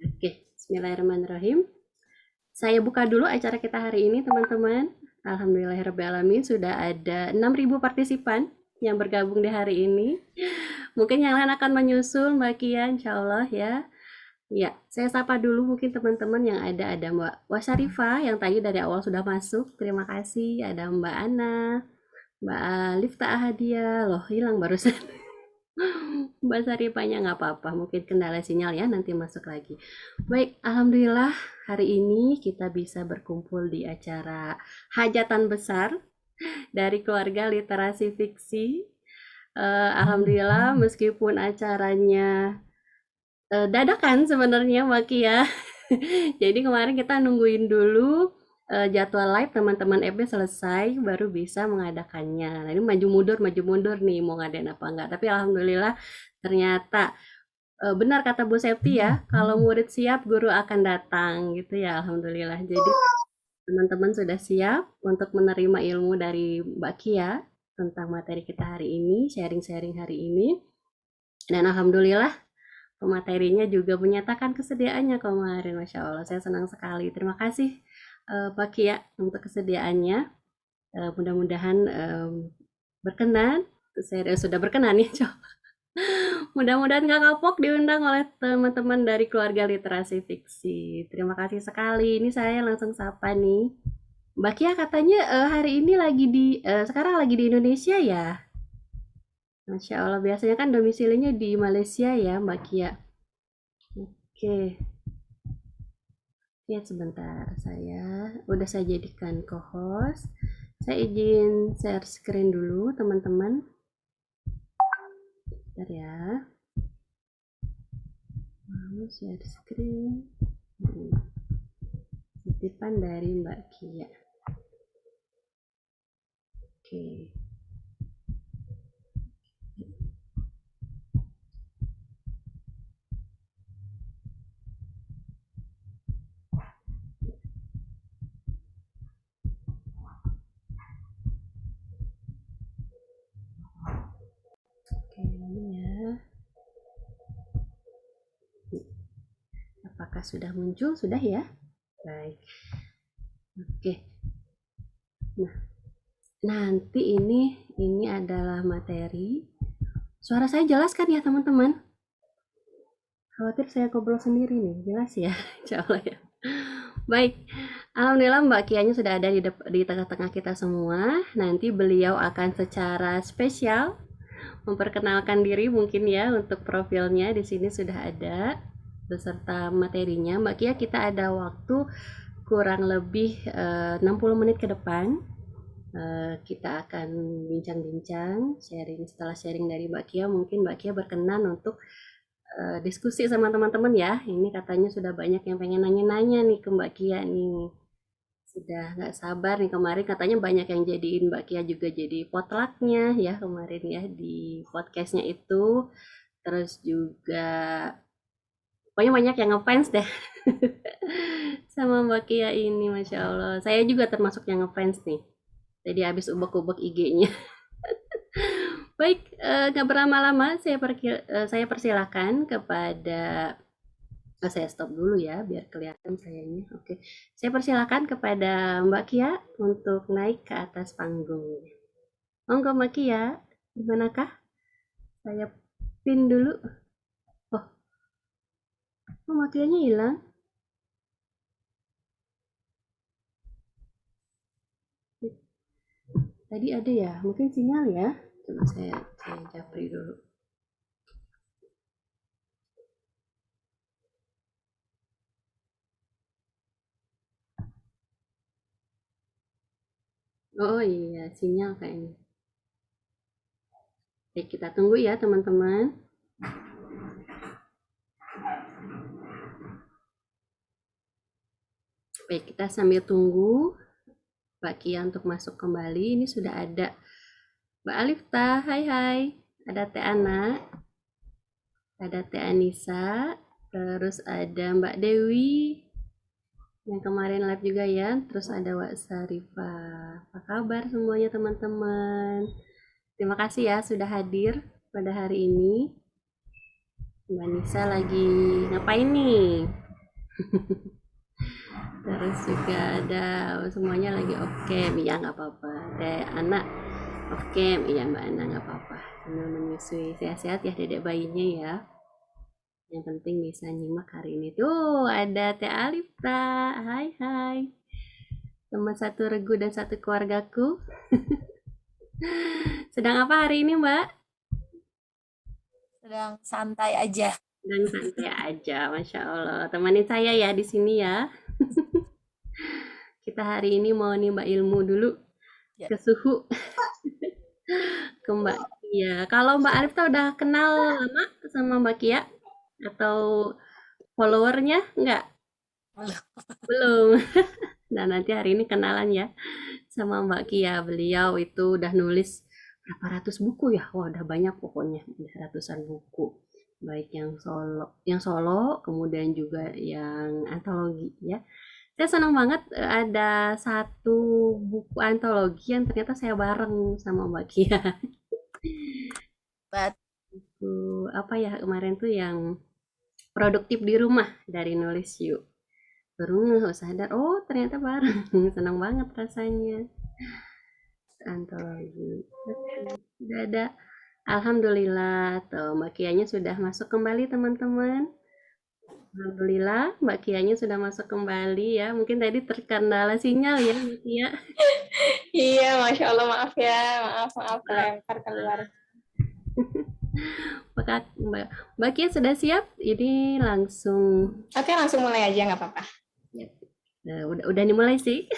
Oke, bismillahirrahmanirrahim. Saya buka dulu acara kita hari ini, teman-teman. Alhamdulillahirrahmanirrahim, sudah ada 6.000 partisipan yang bergabung di hari ini. Mungkin yang lain akan menyusul, Mbak Kia, insya Allah ya. Ya, saya sapa dulu mungkin teman-teman yang ada Mbak Wasarifa yang tadi dari awal sudah masuk. Terima kasih. Ada Mbak Ana, Mbak Lifta Ahadia. Loh, hilang barusan. Mbak Sarifanya nggak apa-apa, mungkin kendala sinyal ya, nanti masuk lagi. Baik, Alhamdulillah hari ini kita bisa berkumpul di acara hajatan besar dari keluarga literasi fiksi. Alhamdulillah meskipun acaranya dadakan sebenarnya Mbak Kia. Jadi kemarin kita nungguin dulu jadwal live teman-teman FB selesai baru bisa mengadakannya. Nah, ini maju mundur nih mau ngadain apa enggak. Tapi alhamdulillah ternyata benar kata Bu Septi ya, kalau murid siap guru akan datang gitu ya alhamdulillah. Jadi teman-teman sudah siap untuk menerima ilmu dari Mbak Kia tentang materi kita hari ini, sharing-sharing hari ini. Dan alhamdulillah pematerinya juga menyatakan kesediaannya kemarin, Masya Allah. Saya senang sekali. Terima kasih Pak Kia untuk kesediaannya. Mudah-mudahan berkenan. Saya sudah berkenan ya. Mudah-mudahan nggak kapok diundang oleh teman-teman dari keluarga literasi fiksi. Terima kasih sekali. Ini saya langsung sapa nih. Mbak Kia katanya hari ini sekarang lagi di Indonesia ya. Masya Allah, biasanya kan domisilinya di Malaysia ya Mbak Kia. Oke, lihat sebentar. Saya jadikan co-host. Saya izin share screen dulu teman-teman. Bentar ya. Mau share screen. Titipan dari Mbak Kia. Oke. Oke, ini ya. Apakah sudah muncul? Sudah ya? Baik. Oke. Nah, nanti ini adalah materi. Suara saya jelas kan ya, teman-teman? Khawatir saya ngobrol sendiri nih. Jelas ya? Insya Allah ya. Baik, alhamdulillah Mbak Kianya sudah ada di tengah-tengah kita semua. Nanti beliau akan secara spesial memperkenalkan diri mungkin ya untuk profilnya di sini sudah ada beserta materinya. Mbak Kia kita ada waktu kurang lebih 60 menit ke depan. Kita akan bincang-bincang, sharing setelah sharing dari Mbak Kia mungkin Mbak Kia berkenan untuk diskusi sama teman-teman ya. Ini katanya sudah banyak yang pengen nanya-nanya nih ke Mbak Kia nih. Sudah nggak sabar nih kemarin katanya banyak yang jadiin Mbak Kia juga jadi potlucknya ya kemarin ya di podcastnya itu. Terus juga pokoknya banyak yang ngefans deh sama Mbak Kia ini, Masya Allah. Saya juga termasuk yang ngefans nih. Jadi habis ubek-ubek IG-nya. Baik, nggak berlama-lama, saya persilahkan kepada saya stop dulu ya, biar kelihatan sayanya. Oke, saya persilahkan kepada Mbak Kia untuk naik ke atas panggung. Monggo Mbak Kia, dimanakah? Saya pin dulu. Oh, Mbak Kianya hilang. Tadi ada ya, mungkin sinyal ya. Coba saya japri dulu. Oh iya, sinyal kayaknya. Baik, kita tunggu ya teman-teman. Baik, kita sambil tunggu Mbak Kia untuk masuk kembali. Ini sudah ada Mbak Alifta, hai hai. Ada Teh Ana, ada Teh Anissa, terus ada Mbak Dewi yang kemarin live juga ya. Terus ada Wak Sarifa. Apa kabar semuanya teman-teman? Terima kasih ya sudah hadir pada hari ini. Mbak Nisa lagi ngapain nih? Terus juga ada semuanya lagi oke, ya nggak apa-apa. Teh anak oke, iya Mbak Ana nggak apa-apa. Sambil menyusui sehat-sehat ya dedek bayinya ya. Yang penting bisa nyimak hari ini. Tuh ada Teh Alifta. Hai hai. Teman satu regu dan satu keluargaku. Sedang apa hari ini Mbak? Sedang santai aja. Sedang santai aja, Masya Allah. Temanin saya ya di sini ya. Kita hari ini mau nimba ilmu dulu Ya. ke suhu ke Mbak Kia. Kalau Mbak Arif tuh udah kenal lama sama Mbak Kia atau followernya? Enggak, Belum. belum. Nah, nanti hari ini kenalan ya sama Mbak Kia. Beliau itu udah nulis berapa ratus buku ya? Wah, udah banyak pokoknya, udah ratusan buku. Baik yang solo, kemudian juga yang antologi ya. Saya senang banget ada satu buku antologi yang ternyata saya bareng sama Mbak Kia. But Apa ya kemarin tuh yang produktif di rumah dari Nulis You. Baru nggak sadar, oh ternyata bareng. Senang banget rasanya. Antologi. Udah ada. Alhamdulillah, tuh Mbak Kianya sudah masuk kembali teman-teman. Alhamdulillah, Mbak Kianya sudah masuk kembali ya. Mungkin tadi terkendala sinyal ya, Mbak Kia. iya, Masya Allah, maaf ya. Maaf, kelempar keluar. Mbak Kia sudah siap? Ini langsung. Oke, langsung mulai aja, nggak apa-apa. Udah dimulai sih.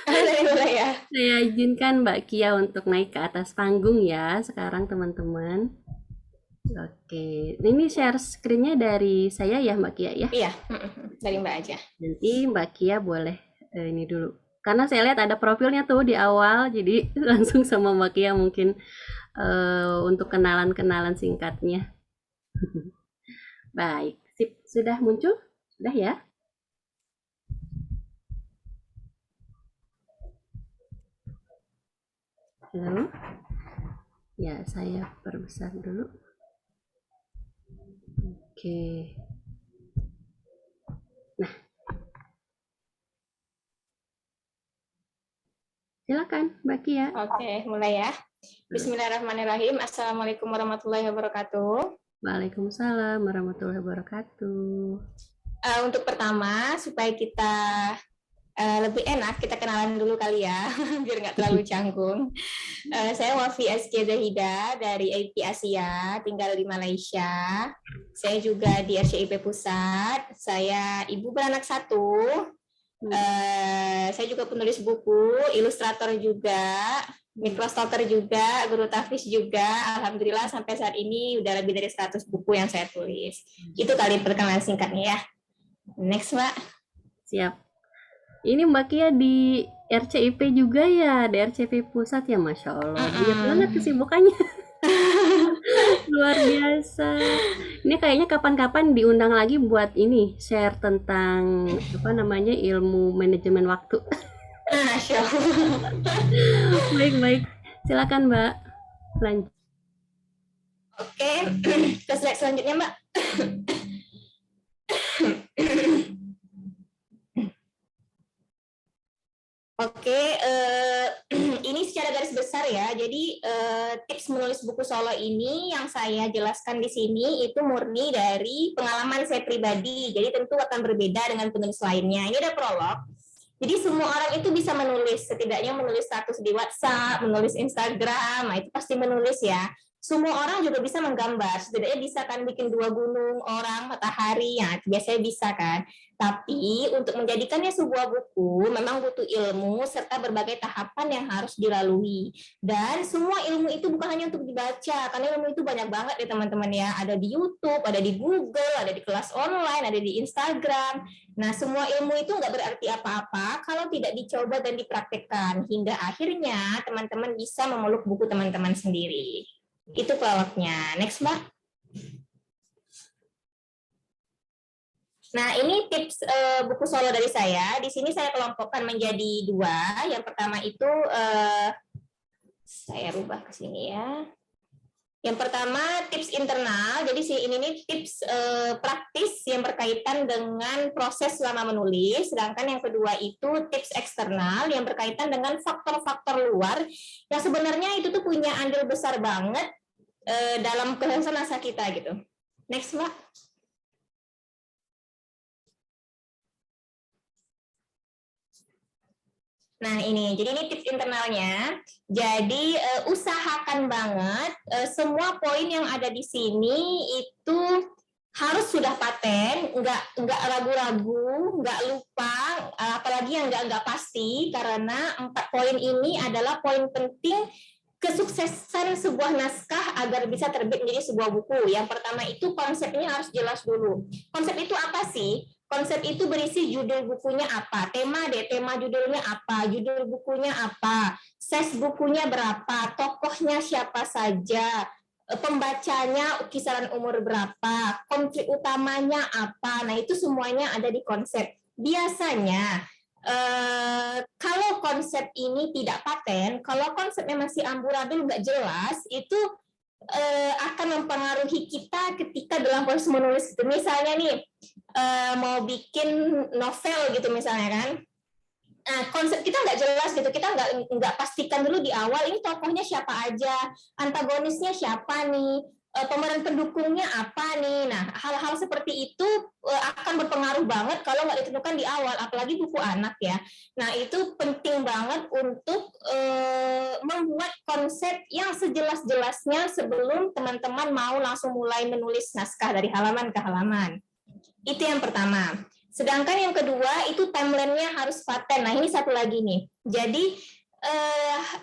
Mulai ya. Saya izinkan Mbak Kia untuk naik ke atas panggung ya sekarang teman-teman. Oke, ini share screen-nya dari saya ya Mbak Kia ya. Iya, dari Mbak aja. Nanti Mbak Kia boleh ini dulu. Karena saya lihat ada profilnya tuh di awal, jadi langsung sama Mbak Kia mungkin untuk kenalan-kenalan singkatnya. Baik, sip, sudah muncul? Sudah ya? Halo? Ya, saya perbesar dulu. Oke. Nah, silakan Mbak Kia. Oke, mulai ya. Bismillahirrahmanirrahim. Assalamualaikum warahmatullahi wabarakatuh. Waalaikumsalam warahmatullahi wabarakatuh. Untuk pertama, supaya kita lebih enak, kita kenalan dulu kali ya, biar nggak terlalu canggung. Saya Wafi SK Zahida dari IP Asia, tinggal di Malaysia. Saya juga di RCIP Pusat. Saya ibu beranak satu. Saya juga penulis buku, ilustrator juga, microstocker juga, guru tahfiz juga. Alhamdulillah sampai saat ini udah lebih dari 100 buku yang saya tulis. Itu kali perkenalan singkatnya ya. Next, Mbak. Siap. Ini Mbak Kia di RCIP juga ya, di RCIP Pusat ya, Masya Allah. Banyak banget kesibukannya. Luar biasa. Ini kayaknya kapan-kapan diundang lagi buat ini, share tentang apa namanya ilmu manajemen waktu. Masya Allah. Baik-baik. Silakan Mbak. Lanjut. Oke, ke slide selanjutnya Mbak. Oke, ini secara garis besar ya. Jadi tips menulis buku solo ini yang saya jelaskan di sini itu murni dari pengalaman saya pribadi. Jadi tentu akan berbeda dengan penulis lainnya. Ini ada prolog. Jadi semua orang itu bisa menulis, setidaknya menulis status di WhatsApp, menulis Instagram, nah itu pasti menulis ya. Semua orang juga bisa menggambar, setidaknya bisa kan bikin 2 gunung, orang, matahari, ya biasanya bisa kan. Tapi untuk menjadikannya sebuah buku memang butuh ilmu serta berbagai tahapan yang harus dilalui. Dan semua ilmu itu bukan hanya untuk dibaca, karena ilmu itu banyak banget ya teman-teman ya. Ada di YouTube, ada di Google, ada di kelas online, ada di Instagram. Nah, semua ilmu itu nggak berarti apa-apa kalau tidak dicoba dan dipraktekkan. Hingga akhirnya teman-teman bisa memeluk buku teman-teman sendiri. Itu pelawaknya. Next, Mbak. Nah, ini tips buku solo dari saya. Di sini saya kelompokkan menjadi 2. Yang pertama itu, saya rubah ke sini ya. Yang pertama tips internal, jadi ini nih tips praktis yang berkaitan dengan proses selama menulis. Sedangkan yang kedua itu tips eksternal yang berkaitan dengan faktor-faktor luar yang sebenarnya itu tuh punya andil besar banget dalam kesuksesan naskah kita gitu. Next, Mbak. Nah jadi ini tips internalnya. Jadi usahakan banget semua poin yang ada di sini itu harus sudah paten, nggak ragu-ragu, nggak lupa, apalagi yang nggak pasti, karena 4 poin ini adalah poin penting kesuksesan sebuah naskah agar bisa terbit menjadi sebuah buku. Yang pertama itu konsepnya harus jelas dulu. Konsep itu apa sih? Konsep itu berisi judul bukunya apa, tema judulnya apa, judul bukunya apa, size bukunya berapa, tokohnya siapa saja, pembacanya kisaran umur berapa, konflik utamanya apa. Nah, itu semuanya ada di konsep. Biasanya kalau konsep ini tidak paten, kalau konsepnya masih amburadul nggak jelas, itu akan mempengaruhi kita ketika dalam proses menulis. Misalnya nih, mau bikin novel gitu misalnya kan, konsep kita nggak jelas gitu, kita nggak pastikan dulu di awal ini tokohnya siapa aja, antagonisnya siapa nih, pemeran pendukungnya apa nih. Nah, hal-hal seperti itu akan berpengaruh banget kalau nggak ditentukan di awal, apalagi buku anak ya. Nah, itu penting banget untuk membuat konsep yang sejelas-jelasnya sebelum teman-teman mau langsung mulai menulis naskah dari halaman ke halaman. Itu yang pertama. Sedangkan yang kedua itu timeline-nya harus paten. Nah, ini satu lagi nih. Jadi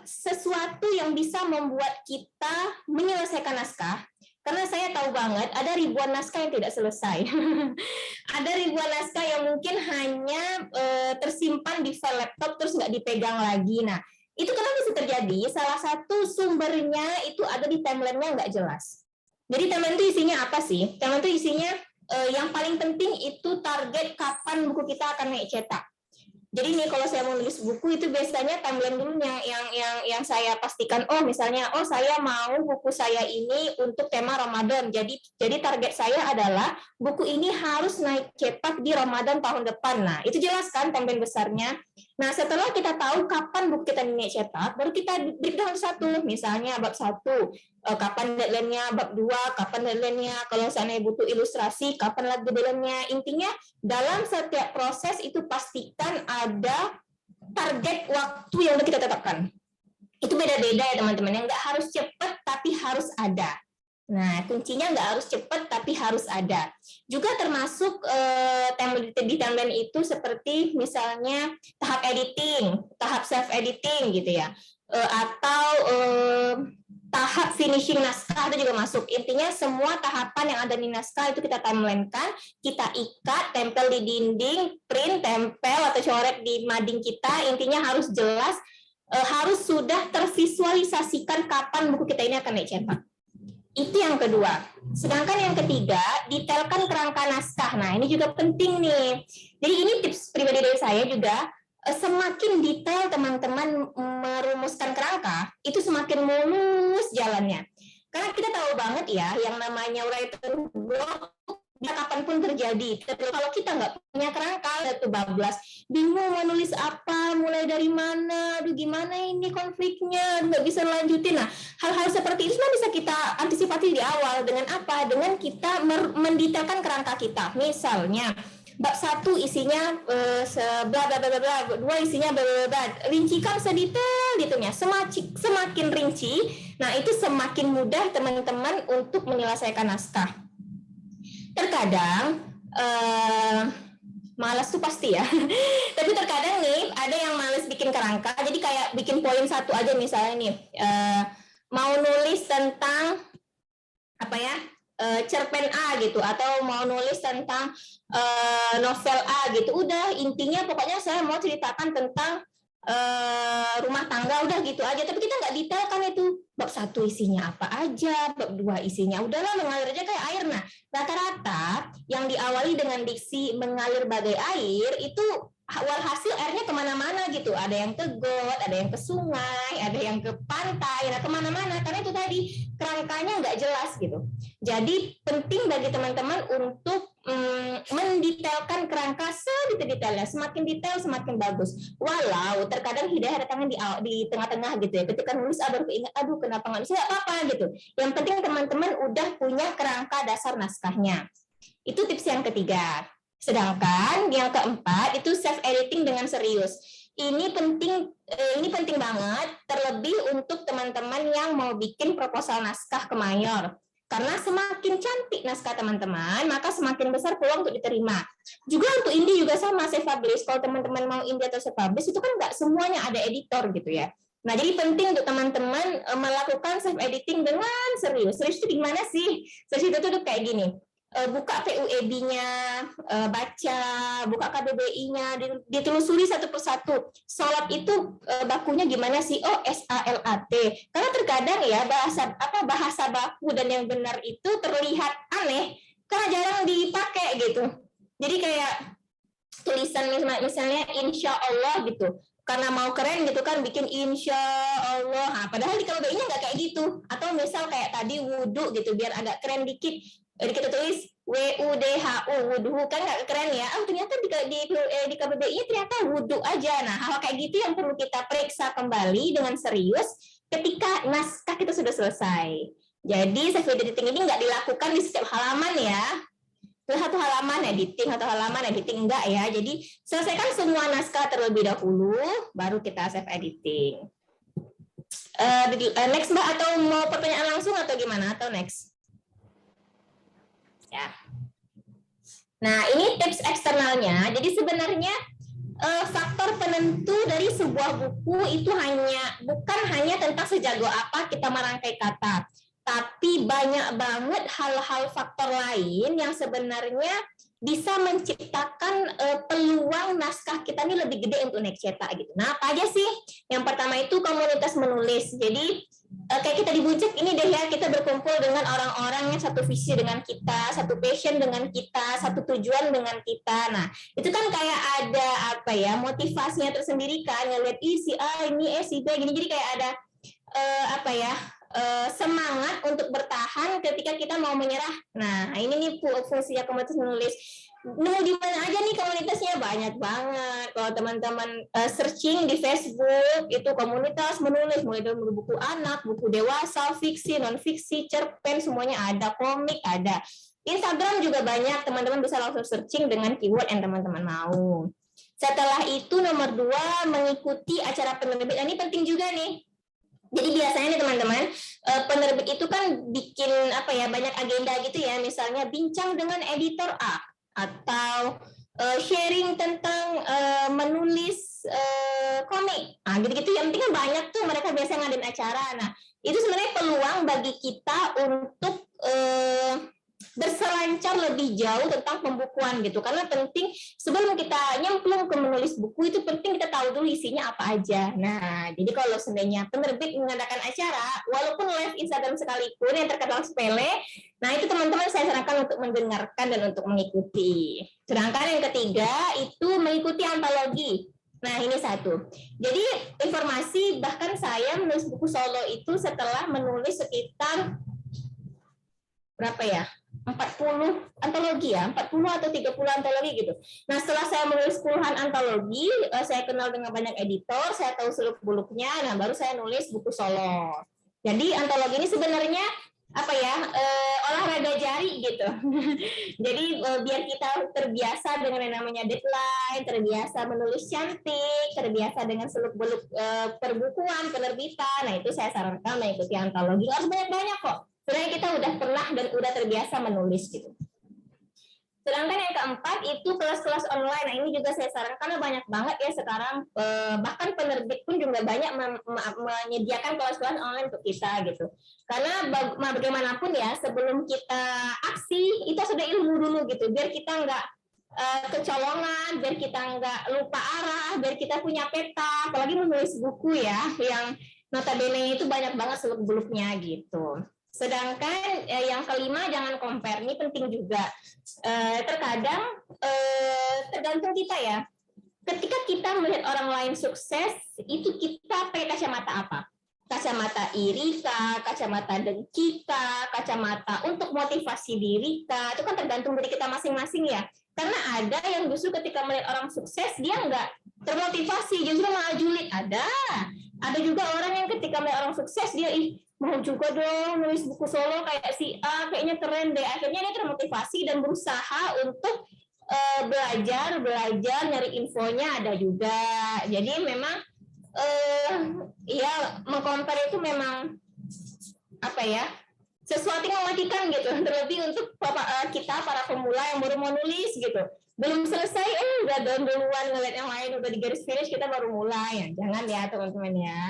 sesuatu yang bisa membuat kita menyelesaikan naskah, karena saya tahu banget ada ribuan naskah yang tidak selesai. Ada ribuan naskah yang mungkin hanya tersimpan di file laptop terus nggak dipegang lagi. Nah, itu kenapa bisa terjadi? Salah satu sumbernya itu ada di timeline-nya nggak jelas. Jadi timeline itu isinya apa sih? Timeline itu isinya yang paling penting itu target kapan buku kita akan naik cetak. Jadi nih kalau saya mau nulis buku itu biasanya timeline dulu yang saya pastikan. Oh misalnya, saya mau buku saya ini untuk tema Ramadan. Jadi target saya adalah buku ini harus naik cetak di Ramadan tahun depan. Nah itu jelas kan timeline besarnya. Nah setelah kita tahu kapan buku kita naik cetak, baru kita breakdown satu. Misalnya bab 1, kapan deadline-nya, bab 2, kapan deadline-nya, kalau seandainya butuh ilustrasi, kapan lagi deadline-nya. Intinya dalam setiap proses itu pastikan ada target waktu yang udah kita tetapkan. Itu beda-beda ya teman-teman, yang nggak harus cepat tapi harus ada. Nah, kuncinya nggak harus cepat tapi harus ada. Juga termasuk di timeline itu seperti misalnya tahap editing, tahap self-editing gitu ya, atau tahap finishing naskah itu juga masuk. Intinya semua tahapan yang ada di naskah itu kita timeline-kan, kita ikat, tempel di dinding, print, tempel atau coret di mading kita. Intinya harus jelas, harus sudah tervisualisasikan kapan buku kita ini akan naik cetak. Itu yang kedua. Sedangkan yang ketiga, detailkan kerangka naskah. Nah, ini juga penting nih. Jadi ini tips pribadi dari saya juga. Semakin detail teman-teman merumuskan kerangka, itu semakin mulus jalannya. Karena kita tahu banget ya, yang namanya writer block bisa kapanpun terjadi. Tapi kalau kita nggak punya kerangka, itu bablas. Bingung mau nulis apa, mulai dari mana, aduh gimana ini konfliknya, nggak bisa lanjutin. Nah, hal-hal seperti itu bisa kita antisipasi di awal. Dengan apa? Dengan kita mendetailkan kerangka kita. Misalnya, bab 1 isinya bla bla bla bla, 2 isinya bla bla bla. Rincikan sedetail-detailnya. Semakin rinci, nah itu semakin mudah teman-teman untuk menyelesaikan naskah. Terkadang malas tuh pasti ya. Tapi terkadang nih ada yang malas bikin kerangka. Jadi kayak bikin poin 1 aja misalnya nih. Mau nulis tentang apa ya? Cerpen A gitu, atau mau nulis tentang novel A gitu. Udah, intinya pokoknya saya mau ceritakan tentang rumah tangga, udah gitu aja. Tapi kita nggak detail kan itu bab 1 isinya apa aja, bab 2 isinya udahlah mengalir aja kayak air. Nah, rata-rata yang diawali dengan diksi mengalir bagai air itu walhasil airnya kemana-mana gitu, ada yang ke got, ada yang ke sungai, ada yang ke pantai, nah kemana-mana, karena itu tadi kerangkanya nggak jelas gitu. Jadi penting bagi teman-teman untuk mendetailkan kerangka sedetail-detailnya, semakin detail semakin bagus. Walau terkadang hidayah datangnya di tengah-tengah gitu ya, ketika nulis baru keinget, aduh kenapa nggak bisa, apa-apa gitu. Yang penting teman-teman udah punya kerangka dasar naskahnya. Itu tips yang ketiga. Sedangkan yang keempat itu self editing dengan serius. Ini penting banget, terlebih untuk teman-teman yang mau bikin proposal naskah ke mayor. Karena semakin cantik naskah teman-teman, maka semakin besar peluang untuk diterima. Juga untuk indie juga sama, self publish. Kalau teman-teman mau indie atau self publish itu kan nggak semuanya ada editor gitu ya. Nah, jadi penting untuk teman-teman melakukan self editing dengan serius. Serius itu gimana sih? Serius itu tuh kayak gini. Buka PUEB-nya, baca, buka KBBI-nya, ditelusuri satu persatu. Sholat itu bakunya gimana sih? Oh, SALAT. Karena terkadang ya bahasa baku dan yang benar itu terlihat aneh karena jarang dipakai gitu. Jadi kayak tulisan misalnya insya Allah gitu, karena mau keren gitu kan bikin insya Allah, nah, padahal di KBBI-nya nggak kayak gitu. Atau misal kayak tadi wudhu gitu, biar agak keren dikit, kita tulis WUDHU, wudhu kan nggak keren ya. Oh ternyata di KBBI ternyata wudhu aja. Nah hal kayak gitu yang perlu kita periksa kembali dengan serius ketika naskah kita sudah selesai. Jadi self editing ini nggak dilakukan di setiap halaman ya. Satu halaman editing enggak ya. Jadi selesaikan semua naskah terlebih dahulu, baru kita self editing. Next Mbak, atau mau pertanyaan langsung atau gimana? Atau next? Ya. Nah, ini tips eksternalnya. Jadi sebenarnya faktor penentu dari sebuah buku itu bukan hanya tentang sejago apa kita merangkai kata, tapi banyak banget hal-hal faktor lain yang sebenarnya bisa menciptakan peluang naskah kita ini lebih gede untuk naik cetak gitu. Nah, apa aja sih? Yang pertama itu komunitas menulis. Jadi kayak kita di Bucek ini deh ya, kita berkumpul dengan orang-orang yang satu visi dengan kita, satu passion dengan kita, satu tujuan dengan kita. Nah, itu kan kayak ada motivasinya tersendiri kan, ngeliat si A ini si B gini, jadi kayak ada semangat untuk bertahan ketika kita mau menyerah. Nah, ini nih fungsinya komunitas menulis. Nemu di mana aja nih komunitasnya, banyak banget. Kalau teman-teman searching di Facebook, itu komunitas menulis, mulai dari buku anak, buku dewasa, fiksi, non-fiksi, cerpen, semuanya ada, komik ada. Instagram juga banyak, teman-teman bisa langsung searching dengan keyword yang teman-teman mau. Setelah itu nomor 2, mengikuti acara penerbit. Ini penting juga nih. Jadi biasanya nih teman-teman, penerbit itu kan bikin banyak agenda gitu ya, misalnya bincang dengan editor A, atau sharing tentang menulis komik, nah gitu-gitu. Yang penting kan banyak tuh mereka biasanya ngadain acara. Nah itu sebenarnya peluang bagi kita untuk berselancar lebih jauh tentang pembukuan gitu, karena penting sebelum kita nyemplung ke menulis buku itu penting kita tahu dulu isinya apa aja. Nah jadi kalau seandainya penerbit mengadakan acara walaupun live Instagram sekalipun yang terkenal sepele, nah itu teman-teman saya sarankan untuk mendengarkan dan untuk mengikuti. Sedangkan yang ketiga itu mengikuti antologi. Nah ini satu. Jadi informasi, bahkan saya menulis buku solo itu setelah menulis sekitar berapa ya, 40 antologi ya, 40 atau 30 antologi gitu. Nah setelah saya menulis puluhan antologi, saya kenal dengan banyak editor, saya tahu seluk-beluknya, nah baru saya nulis buku solo. Jadi antologi ini sebenarnya olahraga jari gitu. Jadi biar kita terbiasa dengan yang namanya deadline, terbiasa menulis cantik, terbiasa dengan seluk-beluk perbukuan, penerbitan. Nah itu saya sarankan mengikuti antologi. Harus banyak-banyak kok. Sebenarnya kita udah pernah dan udah terbiasa menulis gitu. Sedangkan yang keempat itu kelas-kelas online. Nah ini juga saya sarankan karena banyak banget ya sekarang, bahkan penerbit pun juga banyak menyediakan kelas-kelas online untuk kita gitu. Karena bagaimanapun ya, sebelum kita aksi itu sudah ilmu dulu gitu, biar kita nggak kecolongan, biar kita nggak lupa arah, biar kita punya peta. Apalagi menulis buku ya, yang notabene itu banyak banget seluk-beluknya gitu. Sedangkan yang kelima, jangan compare. Ini penting juga. Terkadang tergantung kita ya. ketika kita melihat orang lain sukses, itu kita pakai kacamata apa? Kacamata iri kah, kacamata dengki kah, kacamata untuk motivasi diri kah, itu kan tergantung dari kita masing-masing ya. Karena ada yang justru ketika melihat orang sukses, dia nggak termotivasi, justru malah julid. Ada juga orang yang ketika melihat orang sukses, dia mau juga dong nulis buku solo kayak si A, kayaknya keren deh. Akhirnya dia termotivasi dan berusaha untuk belajar nyari infonya ada juga. Jadi memang ya mengkompar itu memang apa ya, sesuatu yang mematikan gitu, terlebih untuk kita para pemula yang baru mau nulis gitu, belum selesai udah duluan ngeliat yang lain udah di garis finish, kita baru mulai ya. Jangan ya teman-teman ya.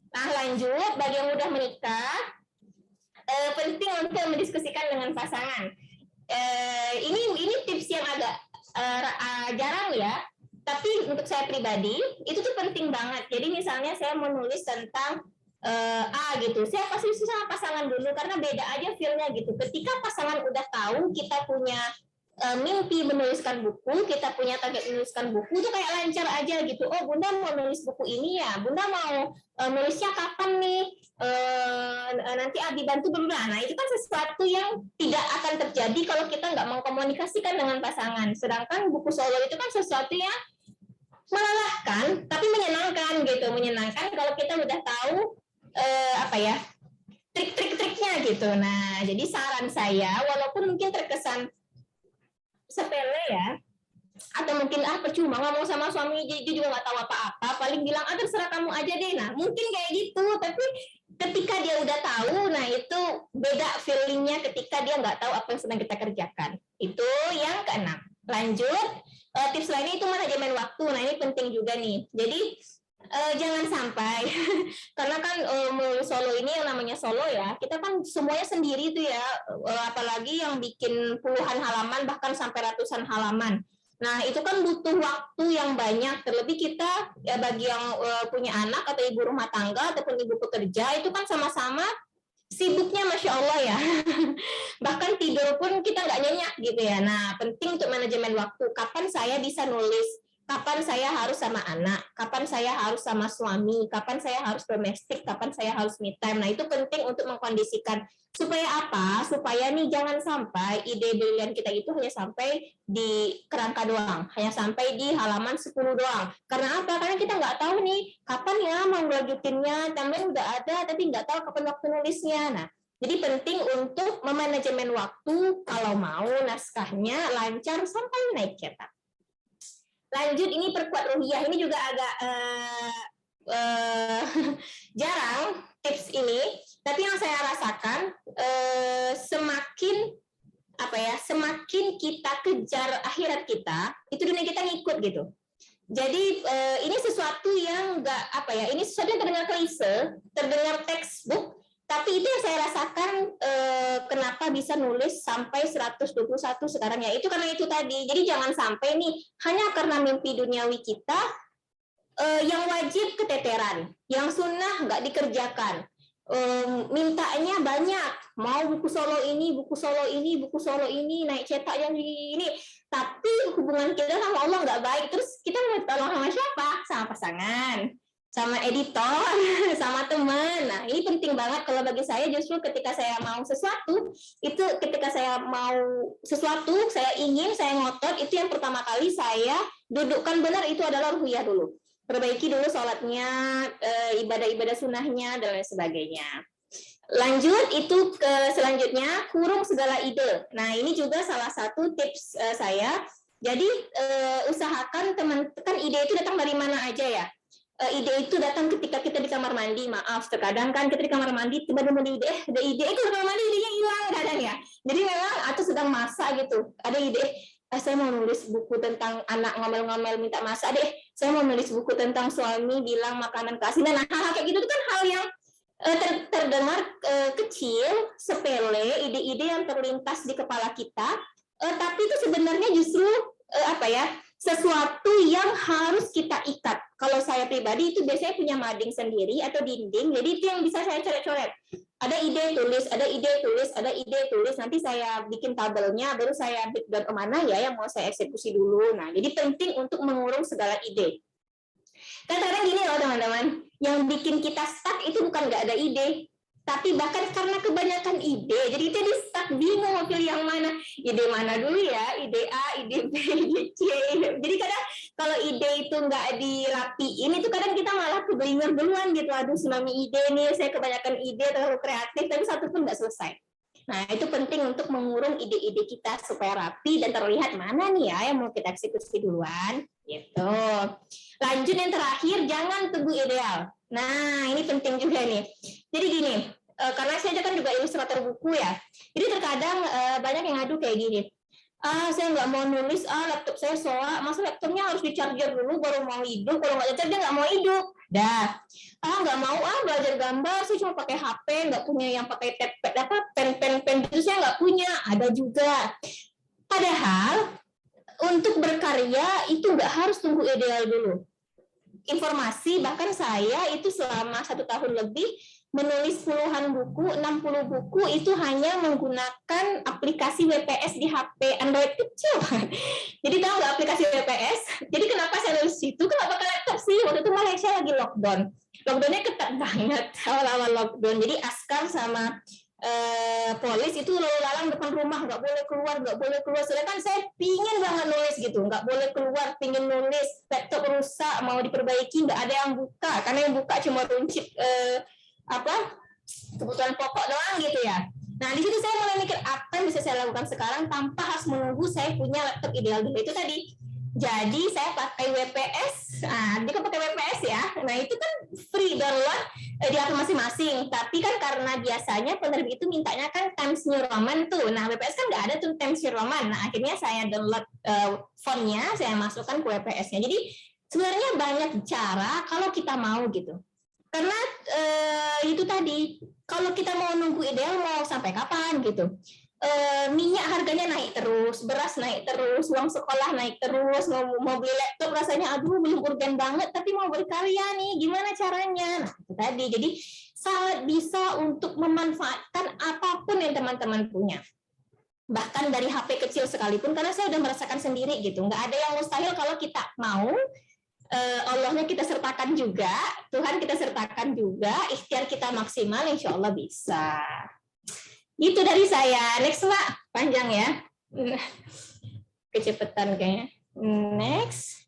Nah lanjut, bagi yang udah menikah, penting untuk mendiskusikan dengan pasangan. Ini tips yang agak jarang ya, tapi untuk saya pribadi itu tuh penting banget. Jadi misalnya saya menulis tentang gitu, saya pasti sama pasangan dulu karena beda aja feel-nya gitu. Ketika pasangan udah tahu kita punya mimpi menuliskan buku, kita punya target menuliskan buku, itu kayak lancar aja gitu. Oh, Bunda mau nulis buku ini ya, Bunda mau nulisnya kapan nih? Nanti Abi bantu dulu. Nah, itu kan sesuatu yang tidak akan terjadi kalau kita nggak mengkomunikasikan dengan pasangan. Sedangkan buku solo itu kan sesuatu yang melelahkan, tapi menyenangkan gitu. Menyenangkan kalau kita udah tahu trik-triknya gitu. Nah, jadi saran saya, walaupun mungkin terkesan sepele ya, atau mungkin percuma ngomong sama suami, dia juga nggak tahu apa-apa, paling bilang terserah kamu aja deh. Nah mungkin kayak gitu, tapi ketika dia udah tahu, nah itu beda feelingnya ketika dia nggak tahu apa yang sedang kita kerjakan. Itu yang keenam. Lanjut, tips lainnya itu manajemen waktu. Nah ini penting juga nih. Jadi jangan sampai karena kan solo ini yang namanya solo ya, kita kan semuanya sendiri tuh ya, apalagi yang bikin puluhan halaman bahkan sampai ratusan halaman. Nah itu kan butuh waktu yang banyak, terlebih kita ya bagi yang punya anak atau ibu rumah tangga ataupun ibu pekerja, itu kan sama-sama sibuknya Masya Allah ya. Bahkan tidur pun kita nggak nyenyak gitu ya. Nah penting untuk manajemen waktu, kapan saya bisa nulis, kapan saya harus sama anak, kapan saya harus sama suami, kapan saya harus domestik, kapan saya harus me time. Nah itu penting untuk mengkondisikan. Supaya apa? Supaya nih jangan sampai ide brilian kita itu hanya sampai di kerangka doang, hanya sampai di halaman 10 doang. Karena apa? Karena kita nggak tahu nih kapan ya mau lanjutinnya, tambahan udah ada tapi nggak tahu kapan waktu nulisnya. Nah jadi penting untuk memanajemen waktu kalau mau naskahnya lancar sampai naik cetak. Lanjut, ini perkuat ruhiyah. Ini juga agak jarang tips ini, tapi yang saya rasakan semakin kita kejar akhirat kita, itu dunia kita ngikut gitu. Jadi ini sesuatu yang ini sesuatu yang terdengar klise, terdengar textbook, tapi itu yang saya rasakan kenapa bisa nulis sampai 121 sekarang ya, itu karena itu tadi. Jadi jangan sampai nih hanya karena mimpi duniawi kita yang wajib keteteran, yang sunnah nggak dikerjakan, mintanya banyak, mau buku solo ini, buku solo ini, buku solo ini, naik cetak yang ini, tapi hubungan kita sama Allah nggak baik. Terus kita mau tolong sama siapa? Sama pasangan, sama editor, sama teman. Nah ini penting banget kalau bagi saya. Justru ketika saya mau sesuatu, saya ingin, saya ngotot, itu yang pertama kali saya dudukkan benar itu adalah ruhiyah dulu. Perbaiki dulu sholatnya, ibadah-ibadah sunnahnya, dan lain sebagainya. Lanjut, itu ke selanjutnya, kurung segala ide. Nah, ini juga salah satu tips saya. Jadi, usahakan kan ide itu datang dari mana aja ya. Ide itu datang ketika kita di kamar mandi. Maaf, terkadang kan kita di kamar mandi, tiba-tiba ada ide, itu kamar mandi idenya hilang kadang ya. Jadi memang atau sedang masak gitu, ada ide, saya mau nulis buku tentang anak ngomel-ngomel minta masak deh, saya mau nulis buku tentang suami bilang makanan keasinan. Nah, hal-hal kayak gitu kan hal yang terdengar kecil, sepele, ide-ide yang terlintas di kepala kita, tapi itu sebenarnya justru sesuatu yang harus kita ikat. Kalau saya pribadi itu biasanya punya mading sendiri atau dinding, jadi itu yang bisa saya coret-coret. Ada ide tulis, ada ide tulis, ada ide tulis. Nanti saya bikin tabelnya, baru saya breakdown kemana ya yang mau saya eksekusi dulu. Nah, jadi penting untuk mengurung segala ide. Kadang-kadang gini loh teman-teman, yang bikin kita stuck itu bukan nggak ada ide, tapi bahkan karena kebanyakan ide, jadi itu di stuck, bingung mau pilih yang mana. Ide mana dulu ya, ide A, ide B, ide C. Jadi kadang kalau ide itu nggak dirapiin, itu kadang kita malah keblinger duluan gitu. Aduh, tsunami ide nih, saya kebanyakan ide, terlalu kreatif, tapi satu pun nggak selesai. Nah, itu penting untuk mengurung ide-ide kita supaya rapi dan terlihat mana nih ya yang mau kita eksekusi duluan. Gitu. Lanjut yang terakhir, jangan tunggu ideal. Nah, ini penting juga nih. Jadi gini, karena saya kan juga ilustrator buku ya. Jadi terkadang banyak yang ngadu kayak gini. Saya nggak mau nulis, laptop saya soal, masa laptopnya harus di-charger dulu baru mau hidup, kalau nggak di-charger nggak mau hidup. Dah, nggak mau belajar gambar, saya cuma pakai HP, nggak punya yang pakai pen itu saya nggak punya, ada juga. Padahal untuk berkarya itu nggak harus tunggu ideal dulu. Informasi, bahkan saya itu selama 1 tahun lebih menulis puluhan buku, 60 buku itu hanya menggunakan aplikasi WPS di HP Android kecil. Jadi tahu nggak aplikasi WPS? Jadi kenapa saya nulis itu? Kenapa ke laptop sih? Waktu itu Malaysia lagi lockdown. Lockdownnya ketat banget awal-awal lockdown. Jadi askar sama polis itu lalu lalang depan rumah, nggak boleh keluar. Sedangkan saya pingin banget nulis gitu, nggak boleh keluar, pingin nulis, laptop rusak, mau diperbaiki, nggak ada yang buka, karena yang buka cuma runcit kebutuhan pokok doang gitu ya. Nah, di situ saya mulai mikir apa yang bisa saya lakukan sekarang tanpa harus menunggu saya punya laptop ideal dulu. Itu tadi. Jadi saya pakai WPS. Nah, dia kan pakai WPS ya. Nah, itu kan free download di HP masing-masing. Tapi kan karena biasanya penerbit itu mintanya kan Times New Roman tuh. Nah, WPS kan nggak ada tuh Times New Roman. Nah, akhirnya saya download fontnya, saya masukkan ke WPS-nya. Jadi sebenarnya banyak cara kalau kita mau gitu. Karena itu tadi, kalau kita mau nunggu ideal mau sampai kapan gitu. Minyak harganya naik terus, beras naik terus, uang sekolah naik terus, mau beli laptop rasanya aduh belum urgen banget, tapi mau berkarya nih, gimana caranya? Nah, itu tadi. Jadi sangat bisa untuk memanfaatkan apapun yang teman-teman punya. Bahkan dari HP kecil sekalipun, karena saya udah merasakan sendiri gitu. Nggak ada yang mustahil kalau kita mau. Allahnya kita sertakan juga, Tuhan kita sertakan juga, ikhtiar kita maksimal, insya Allah bisa. Itu dari saya. Next, Pak. Panjang ya. Kecepatan kayaknya. Next.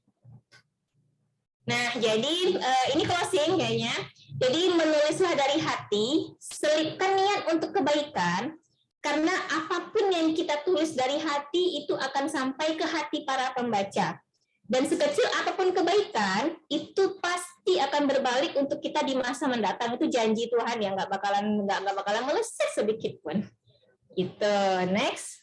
Nah, jadi ini closing kayaknya. Jadi menulislah dari hati, selipkan niat untuk kebaikan, karena apapun yang kita tulis dari hati itu akan sampai ke hati para pembaca. Dan sekecil apapun kebaikan, itu pasti akan berbalik untuk kita di masa mendatang. Itu janji Tuhan ya, nggak bakalan meleset sedikit pun. Gitu. Next.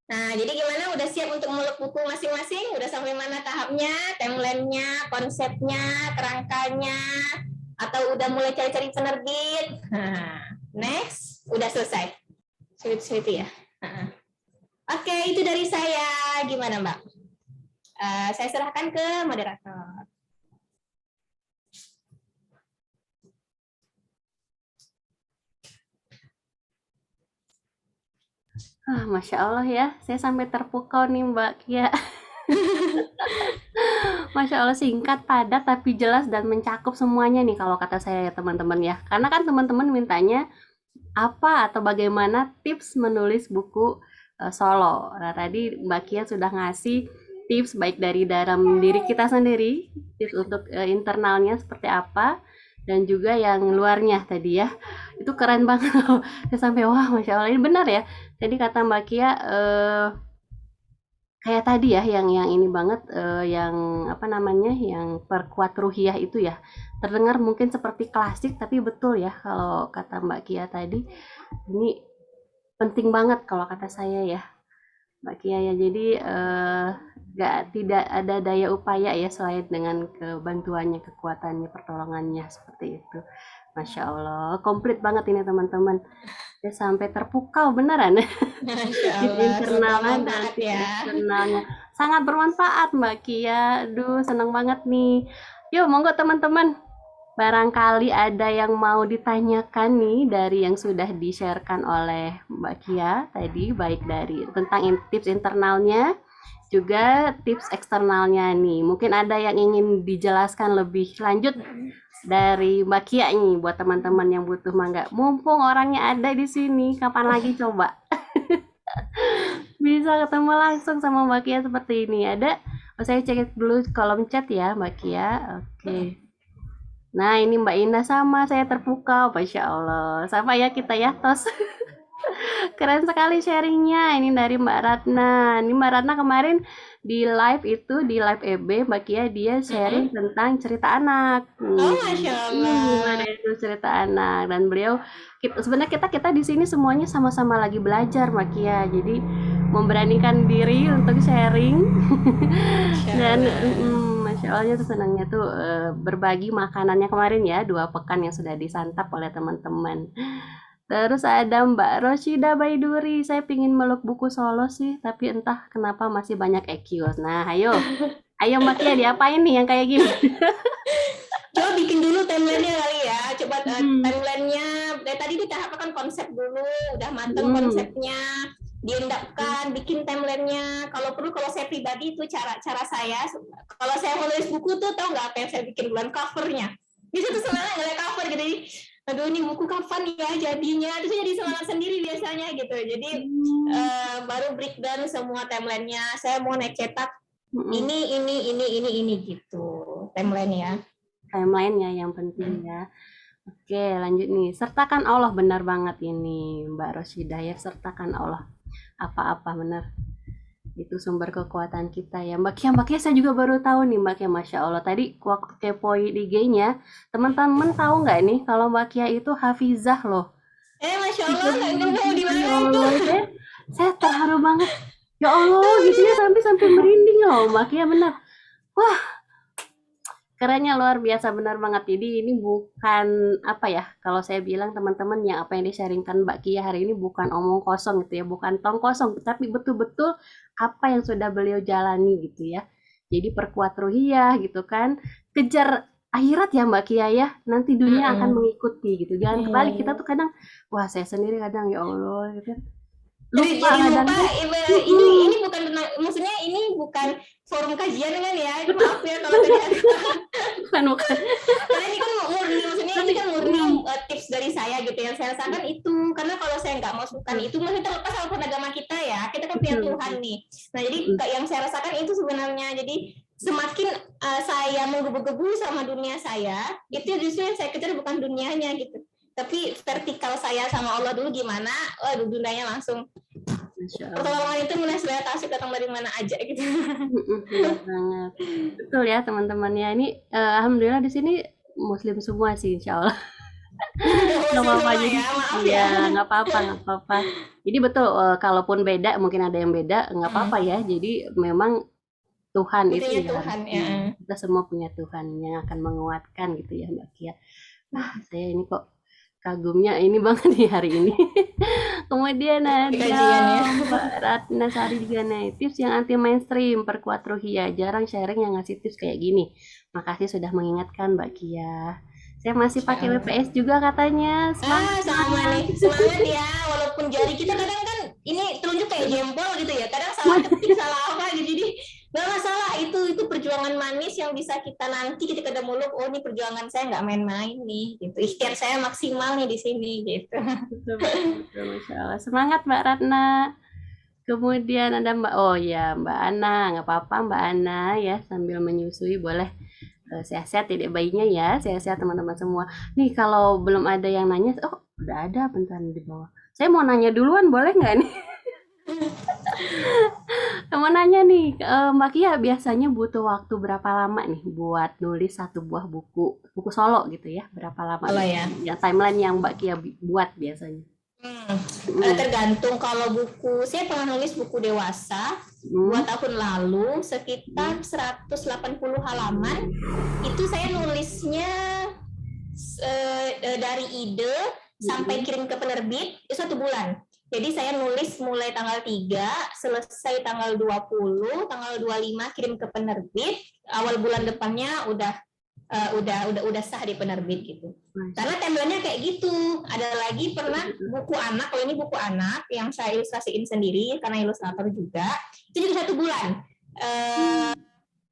Nah, jadi gimana? Udah siap untuk muluk buku masing-masing? Udah sampai mana tahapnya? Timeline-nya, konsepnya, kerangkanya? Atau udah mulai cari-cari penerbit? Next. Udah selesai. Sweet ya. Oke, itu dari saya. Gimana, Mbak? Saya serahkan ke moderator. Masya Allah ya, saya sampai terpukau nih Mbak Kia. Masya Allah, singkat, padat, tapi jelas dan mencakup semuanya nih kalau kata saya ya teman-teman ya. Karena kan teman-teman mintanya apa atau bagaimana tips menulis buku solo. Nah, tadi Mbak Kia sudah ngasih tips baik dari dalam diri kita sendiri, tips untuk internalnya seperti apa, dan juga yang luarnya tadi ya. Itu keren banget loh. Saya sampai wah, Masya Allah, ini benar ya. Jadi kata Mbak Kia, kayak tadi ya, yang ini banget, yang apa namanya, yang perkuat ruhiyah itu ya. Terdengar mungkin seperti klasik, tapi betul ya kalau kata Mbak Kia tadi. Ini penting banget kalau kata saya ya, Mbak Kia ya. Jadi tidak ada daya upaya ya selain dengan kebantuannya, kekuatannya, pertolongannya seperti itu. Masya Allah, komplit banget ini teman-teman. Saya sampai terpukau beneran. Masya Di Allah, internalnya semoga dan ya. eksternalnya. sangat bermanfaat Mbak Kia. Aduh, senang banget nih. Yuk, monggo teman-teman. Barangkali ada yang mau ditanyakan nih dari yang sudah di-sharekan oleh Mbak Kia tadi, baik dari tentang tips internalnya, juga tips eksternalnya nih. Mungkin ada yang ingin dijelaskan lebih lanjut dari Mbak Kia nih buat teman-teman yang butuh mangga. Mumpung orangnya ada di sini, kapan lagi coba bisa ketemu langsung sama Mbak Kia seperti ini. Ada, saya cek dulu kolom chat ya Mbak Kia. Oke. Nah, ini Mbak Indah sama saya terpukau, Masya Allah. Sama ya kita ya, tos. Keren sekali sharingnya. Ini dari Mbak Ratna. Ini Mbak Ratna kemarin di live itu, di live EB, Mbak Kia dia sharing tentang cerita anak. Oh, Masya Gimana Allah. itu cerita anak. Dan beliau, sebenarnya kita di sini semuanya sama-sama lagi belajar, Mbak Kia. Jadi memberanikan diri untuk sharing. Masya Dan Allah. Masya Allah tuh senangnya tuh berbagi makanannya kemarin ya, 2 pekan yang sudah disantap oleh teman-teman. Terus ada Mbak Roshida Baiduri, saya pingin meluk buku Solo sih, tapi entah kenapa masih banyak EQ. Nah, ayo Mbak Kia, diapain nih yang kayak gini? Coba bikin dulu timelinenya kali ya. Coba Hmm, timelinenya dari tadi ditahapkan konsep dulu, udah mateng hmm, konsepnya, diendapkan, bikin timelinenya. Kalau perlu, kalau saya pribadi itu cara saya. Kalau saya menulis buku tuh tahu nggak apa yang saya bikin bulan covernya? Di situ sebenarnya nggak ada cover gitu. Jadi, aduh ini buku kapan ya jadinya? Terus jadi semangat sendiri biasanya gitu. Jadi hmm, baru breakdown semua timelinenya. Saya mau naik cetak hmm. ini gitu timeline ya. Timeline-nya yang penting ya. Oke, lanjut nih. Sertakan Allah, benar banget ini Mbak Roshida ya, sertakan Allah. Apa-apa benar. Itu sumber kekuatan kita ya. Mbak Kia saya juga baru tahu nih Mbak Kia, Masya Allah. Tadi waktu kepoin IG-nya, teman-teman tahu nggak nih kalau Mbak Kia itu hafizah loh. Masya Itu Allah, nemu di ya mana itu? Allah, saya terharu banget. Ya Allah, gitu ya sampai merinding loh Mbak Kia benar. Wah, kerennya luar biasa benar banget. Jadi ini bukan apa ya, kalau saya bilang teman-teman yang apa yang di-sharingkan Mbak Kia hari ini bukan omong kosong gitu ya, bukan tong kosong, tapi betul-betul apa yang sudah beliau jalani gitu ya. Jadi perkuat ruhiyah gitu kan, kejar akhirat ya Mbak Kia ya, nanti dunia akan mengikuti gitu. Jangan kebalik kita tuh kadang, wah saya sendiri kadang ya Allah gitu kan. Lupa Jadi kadang lupa tuh. ini bukan tentang, maksudnya ini bukan forum kajian kan ya, maaf ya kalau tadi ada. Bukan, bukan. Karena ini kan murni, maksudnya ini Tapi, kan murni tips dari saya gitu yang saya rasakan itu. Karena kalau saya nggak masukkan itu, maksudnya terlepas sama agama kita ya, kita kan punya betul, Tuhan betul. nih. Nah jadi yang saya rasakan itu sebenarnya, jadi semakin saya menggebu-gebu sama dunia saya, itu justru yang saya kejar bukan dunianya gitu, tapi vertikal saya sama Allah dulu gimana, waduh dunianya langsung Masya Allah. pertolongan itu mulai tasik datang dari mana aja gitu. Benar banget. Betul ya teman-teman ya. Ini alhamdulillah di sini muslim semua sih insya Allah. Nggak apa-apa Semua jadi ya, maaf iya ya. nggak apa-apa nggak apa-apa. Jadi betul kalaupun beda mungkin ada yang beda nggak apa-apa ya. Jadi memang Tuhan itu Intinya ya harus Tuhan ya. kita semua punya Tuhan yang akan menguatkan gitu ya Mbak Kia. Saya ini kok kagumnya ini banget di hari ini. Kemudian ada Kajian ya. Mbak Ratna Sari juga nih, tips yang anti mainstream, perkuat ruhiyah, jarang sharing yang ngasih tips kayak gini. Makasih sudah mengingatkan Mbak Kia. Saya masih pakai WPS juga katanya. Sama Semangat. nih, semangat ya. Walaupun jari kita kadang kan ini telunjuk kayak jempol gitu ya. Kadang salah ketik, salah apa gitu. Jadi nggak masalah, itu perjuangan manis yang bisa kita nanti ketika udah muluk, oh ini perjuangan saya nggak main-main nih gitu. Ikhtiar saya maksimal nih di sini gitu. Betul, betul, betul, Masya Allah. Semangat Mbak Ratna. Kemudian ada Mbak, oh ya Mbak Ana, nggak apa-apa Mbak Ana ya sambil menyusui boleh. Sehat-sehat ya bayinya ya, sehat-sehat teman-teman semua. Nih kalau belum ada yang nanya, oh udah ada bentar di bawah. Saya mau nanya duluan boleh nggak nih? Mau nanya nih, Mbak Kia biasanya butuh waktu berapa lama nih buat nulis satu buah buku solo gitu ya? Berapa lama Kalau ya. ya timeline yang Mbak Kia buat biasanya? Tergantung. Kalau buku, saya pernah nulis buku dewasa 2 tahun lalu sekitar 180 halaman. Itu saya nulisnya dari ide sampai kirim ke penerbit itu 1 bulan. Jadi saya nulis mulai tanggal 3, selesai tanggal 20, tanggal 25 kirim ke penerbit, awal bulan depannya udah sah di penerbit gitu. Karena timelinenya kayak gitu. Ada lagi pernah buku anak, kalau ini buku anak yang saya ilustrasiin sendiri karena ilustrator juga, itu juga 1 bulan.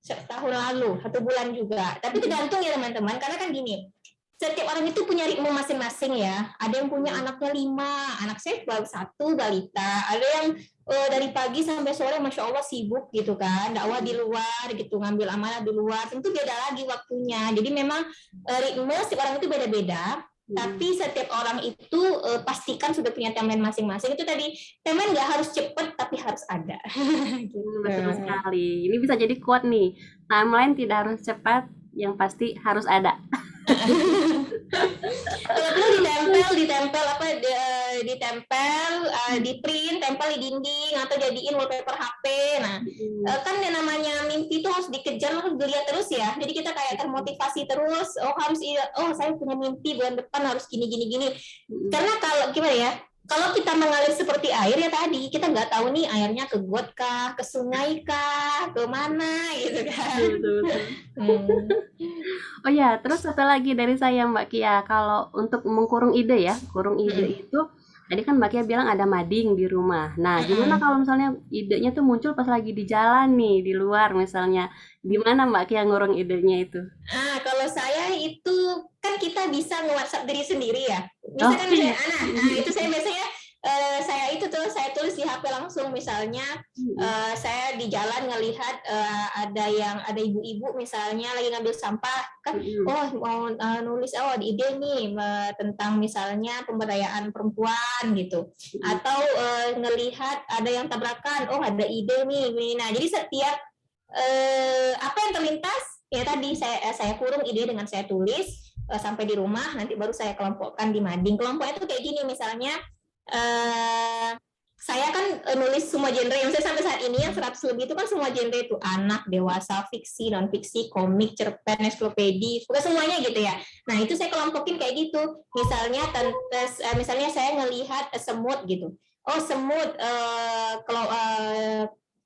Tahun lalu, 1 bulan juga. Tapi tergantung ya teman-teman, karena kan gini, setiap orang itu punya ritme masing-masing ya. Ada yang punya anaknya 5, anak saya baru 1 balita. Ada yang dari pagi sampai sore, masya Allah sibuk gitu kan, dakwah di luar gitu, ngambil amanah di luar. Tentu beda lagi waktunya. Jadi memang ritme setiap orang itu beda-beda. Tapi setiap orang itu pastikan sudah punya timeline masing-masing. Itu tadi, timeline nggak harus cepet, tapi harus ada. Gitu. Betul sekali. Ini bisa jadi quote nih. Timeline tidak harus cepat, yang pasti harus ada. Kalau perlu ditempel, di print, tempel di dinding atau jadiin wallpaper HP. Nah, kan yang namanya mimpi itu harus dikejar, harus dilihat terus ya. Jadi kita kayak termotivasi terus. Saya punya mimpi bulan depan harus gini. Karena kalau gimana ya? Kalau kita mengalir seperti air ya tadi, kita nggak tahu nih airnya ke got kah, ke sungai kah, ke mana gitu kan. Oh ya, terus satu lagi dari saya Mbak Kia, kalau untuk mengkurung ide ya, kurung ide itu, tadi kan Mbak Kia bilang ada mading di rumah. Nah, gimana kalau misalnya idenya tuh muncul pas lagi di jalan nih, di luar misalnya, gimana Mbak Kia ngurung idenya itu? Kalau saya itu kan kita bisa nge-WhatsApp diri sendiri ya. Oh, Misalkan itu saya biasanya saya tulis di HP langsung. Misalnya saya di jalan ngelihat ada ibu-ibu misalnya lagi ngambil sampah kan, mau nulis ide nih tentang misalnya pemberdayaan perempuan gitu, atau ngelihat ada yang tabrakan, ada ide nih. Nah, jadi setiap apa yang terlintas ya tadi saya kurung ide dengan saya tulis sampai di rumah, nanti baru saya kelompokkan di mading. Kelompoknya itu kayak gini, misalnya saya kan nulis semua genre yang saya sampai saat ini yang 100 lebih itu kan semua genre itu, anak, dewasa, fiksi, non fiksi, komik, cerpen, ensiklopedia, pokoknya semuanya gitu ya. Nah, itu saya kelompokin kayak gitu. Misalnya saya ngelihat semut gitu. Semut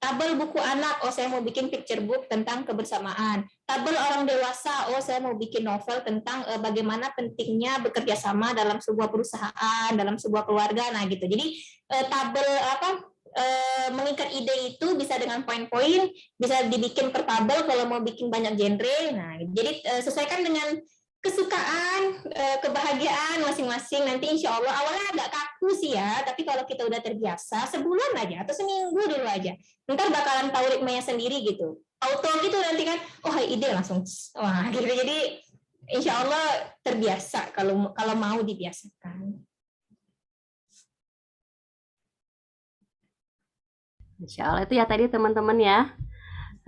tabel buku anak, saya mau bikin picture book tentang kebersamaan. Tabel orang dewasa, saya mau bikin novel tentang bagaimana pentingnya bekerja sama dalam sebuah perusahaan, dalam sebuah keluarga. Nah, gitu. Jadi tabel mengikat ide itu bisa dengan poin-poin, bisa dibikin per tabel kalau mau bikin banyak genre. Nah, jadi sesuaikan dengan kesukaan, kebahagiaan masing-masing. Nanti insya Allah awalnya agak kaku sih ya, tapi kalau kita udah terbiasa sebulan aja atau seminggu dulu aja, ntar bakalan tahu ritmenya sendiri gitu. Auto gitu nanti kan, ide langsung, gitu. Jadi insya Allah terbiasa kalau mau dibiasakan. Insya Allah itu ya tadi teman-teman ya.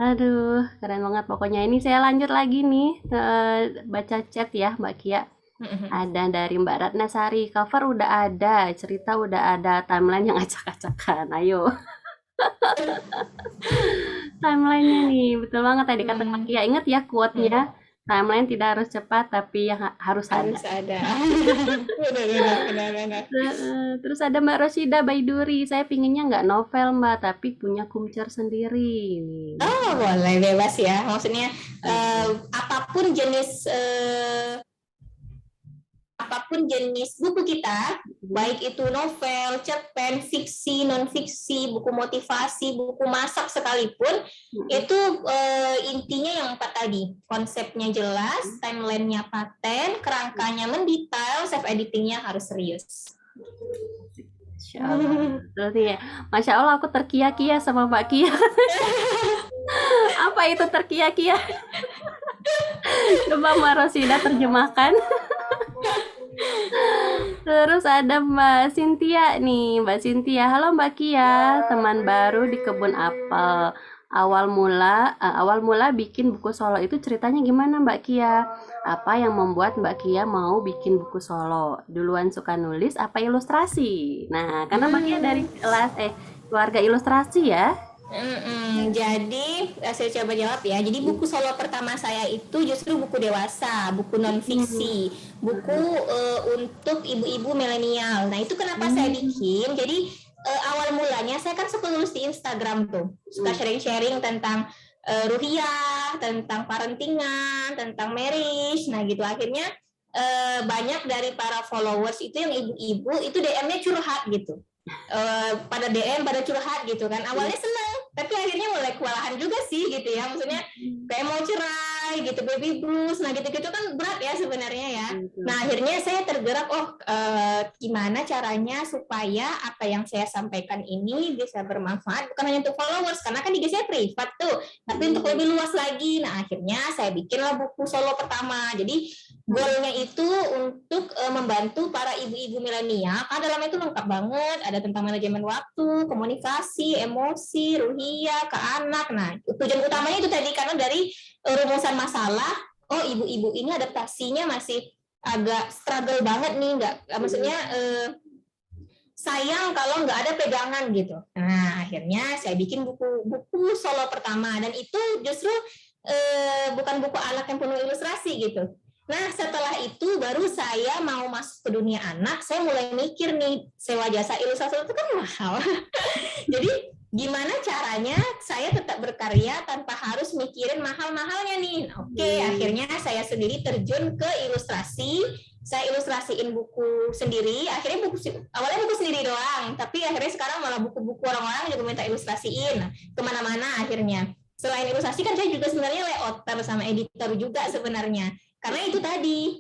Aduh, keren banget pokoknya. Ini saya lanjut lagi nih baca chat ya Mbak Kia. Ada dari Mbak Ratnasari, cover udah ada, cerita udah ada, timeline yang acak-acakan. Ayo. Timelinenya nih, betul banget tadi kata Mbak Kia. Ingat ya quote-nya, timeline tidak harus cepat, tapi yang harus ada. Harus ada. Benar. Terus ada Mbak Rosida Baiduri, saya pinginnya nggak novel Mbak, tapi punya kumcer sendiri. Boleh, bebas ya. Maksudnya apapun jenis buku kita, baik itu novel, cerpen, fiksi, non-fiksi, buku motivasi, buku masak sekalipun, itu intinya yang 4 tadi. Konsepnya jelas, timeline-nya paten, kerangkanya mendetail, self-editing-nya harus serius. Masya Allah. Berarti ya, Masya Allah aku terkia-kia sama Mbak Kia. Apa itu terkia-kia? Coba Mbak Rosida terjemahkan. Terus ada Mbak Cynthia nih, Mbak Cynthia. Halo Mbak Kia, teman baru di kebun apel. Awal mula bikin buku solo itu ceritanya gimana Mbak Kia? Apa yang membuat Mbak Kia mau bikin buku solo? Duluan suka nulis apa ilustrasi? Nah, karena Mbak Kia dari keluarga ilustrasi ya. Jadi saya coba jawab ya. Jadi buku solo pertama saya itu justru buku dewasa, buku non Hmm. fiksi, buku untuk ibu-ibu milenial. Nah itu kenapa saya Hmm. bikin? Jadi awal mulanya saya kan suka nulis di Instagram tuh, suka sharing-sharing tentang ruhiyah, tentang parentingan, tentang marriage. Nah gitu akhirnya banyak dari para followers itu yang ibu-ibu itu DM-nya curhat gitu. Pada DM pada curhat gitu kan, awalnya seneng tapi akhirnya mulai kewalahan juga sih gitu ya, maksudnya kayak mau cerai gitu, baby blues, nah gitu-gitu kan berat ya sebenarnya ya. Betul. Nah akhirnya saya tergerak, gimana caranya supaya apa yang saya sampaikan ini bisa bermanfaat bukan hanya untuk followers, karena kan IG saya privat tuh, tapi untuk Hmm. lebih luas lagi. Nah akhirnya saya bikinlah buku solo pertama. Jadi goalnya itu untuk membantu para ibu-ibu milenial, karena dalamnya itu lengkap banget, ada tentang manajemen waktu, komunikasi, emosi, ruhiyah, ke anak. Nah, tujuan utamanya itu tadi, karena dari rumusan masalah, oh ibu-ibu ini adaptasinya masih agak struggle banget nih, nggak, maksudnya sayang kalau nggak ada pegangan gitu. Nah, akhirnya saya bikin buku solo pertama, dan itu justru bukan buku anak yang penuh ilustrasi gitu. Nah, setelah itu baru saya mau masuk ke dunia anak, saya mulai mikir nih, sewa jasa ilustrator itu kan mahal. Jadi gimana caranya saya tetap berkarya tanpa harus mikirin mahal-mahalnya nih. Oke, akhirnya saya sendiri terjun ke ilustrasi. Saya ilustrasiin buku sendiri. Akhirnya awalnya buku sendiri doang, tapi akhirnya sekarang malah buku-buku orang-orang juga minta ilustrasiin. Kemana-mana akhirnya. Selain ilustrasi kan saya juga sebenarnya layouter sama editor juga sebenarnya. Karena itu tadi,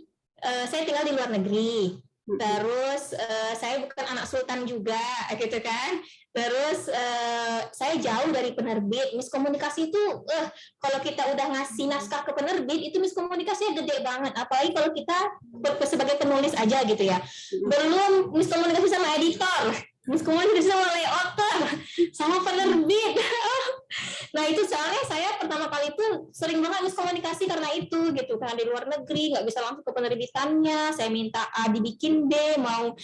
saya tinggal di luar negeri. Terus saya bukan anak sultan juga, gitu kan. Terus saya jauh dari penerbit, miskomunikasi itu kalau kita udah ngasih naskah ke penerbit itu miskomunikasinya gede banget, apalagi kalau kita sebagai penulis aja gitu ya, belum miskomunikasi sama editor, miskomunikasi sama layouter, sama penerbit. Nah itu soalnya saya pertama kali itu sering banget miskomunikasi karena itu gitu, karena di luar negeri nggak bisa langsung ke penerbitannya, saya minta A dibikin B, mau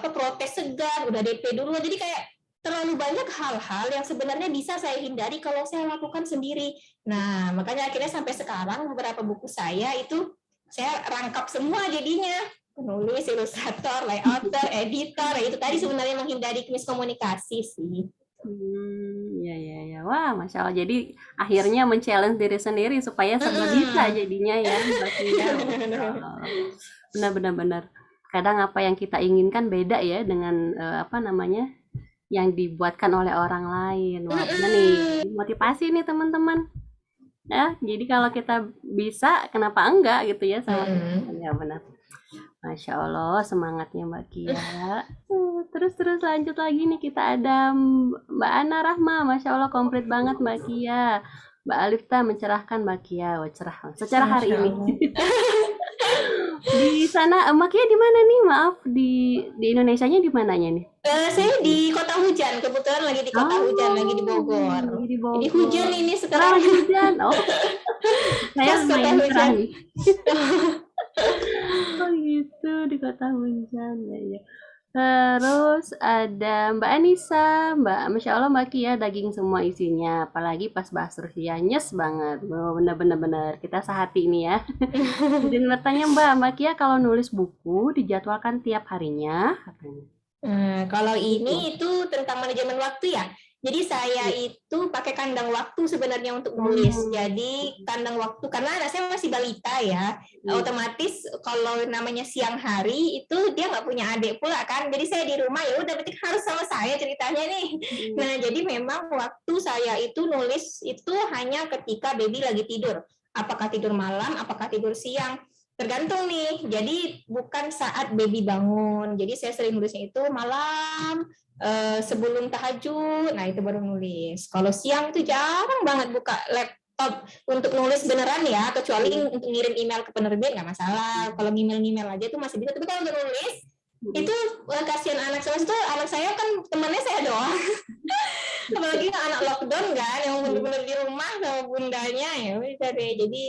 protes segan, udah DP dulu, jadi kayak terlalu banyak hal-hal yang sebenarnya bisa saya hindari kalau saya lakukan sendiri. Nah makanya akhirnya sampai sekarang beberapa buku saya itu saya rangkap semua jadinya, penulis, ilustrator, layouter, editor, itu tadi sebenarnya menghindari miskomunikasi sih. Ya, ya, ya. Wah, Masya Allah. Jadi akhirnya men-challenge diri sendiri supaya serba bisa jadinya ya, Mbak Kia. Masya Allah. Benar, benar, benar. Kadang apa yang kita inginkan beda ya dengan apa namanya yang dibuatkan oleh orang lain. Wah, benar nih. Motivasi nih teman-teman. Ya, jadi kalau kita bisa, kenapa enggak gitu ya sama kita. Ya, benar. Masya Allah, semangatnya Mbak Kia. Terus lanjut lagi nih kita ada Mbak Ana Rahma. Masya Allah komplit banget Mbak Kia. Mbak Alifta mencerahkan Mbak Kia. Wah, cerah secara hari Masya ini. Allah. Di sana Mbak Kia di mana nih? Maaf di Indonesianya di mananya nih? Saya di kota hujan, kebetulan lagi di kota hujan, lagi di Oh, Bogor. lagi di Jadi hujan Bogor. ini Sekarang sekarang, lagi hujan. Oh, saya pas kota lumayan cerah hujan. nih. Oh gitu, di kota hujan. Ya, ya. Terus ada Mbak Anissa, Masya Allah Mbak Kia daging semua isinya, apalagi pas bahas Rusia, nyes banget, oh, bener-bener bener, kita sehati ini ya. Dan bertanya Mbak Kia kalau nulis buku dijadwalkan tiap harinya, katanya. Kalau Gitu. ini itu tentang manajemen waktu ya. Jadi saya itu pakai kandang waktu sebenarnya untuk nulis. Hmm. Jadi kandang waktu karena anak saya masih balita ya. Iya. Otomatis kalau namanya siang hari itu dia nggak punya adik pula kan. Jadi saya di rumah ya udah berarti harus sama saya ceritanya nih. Hmm. Nah jadi memang waktu saya itu nulis itu hanya ketika baby lagi tidur. Apakah tidur malam, apakah tidur siang. Tergantung nih, jadi bukan saat baby bangun. Jadi saya sering nulisnya itu malam, sebelum tahajud, nah itu baru nulis. Kalau siang itu jarang banget buka laptop untuk nulis beneran ya, kecuali untuk ngirim email ke penerbit nggak masalah. Kalau ngemail aja itu masih bisa, tapi kalau untuk nulis, itu kasihan anak saya itu, anak saya kan temannya saya doang. Apalagi anak lockdown kan, yang bener-bener di rumah sama bundanya, ya udah deh. Jadi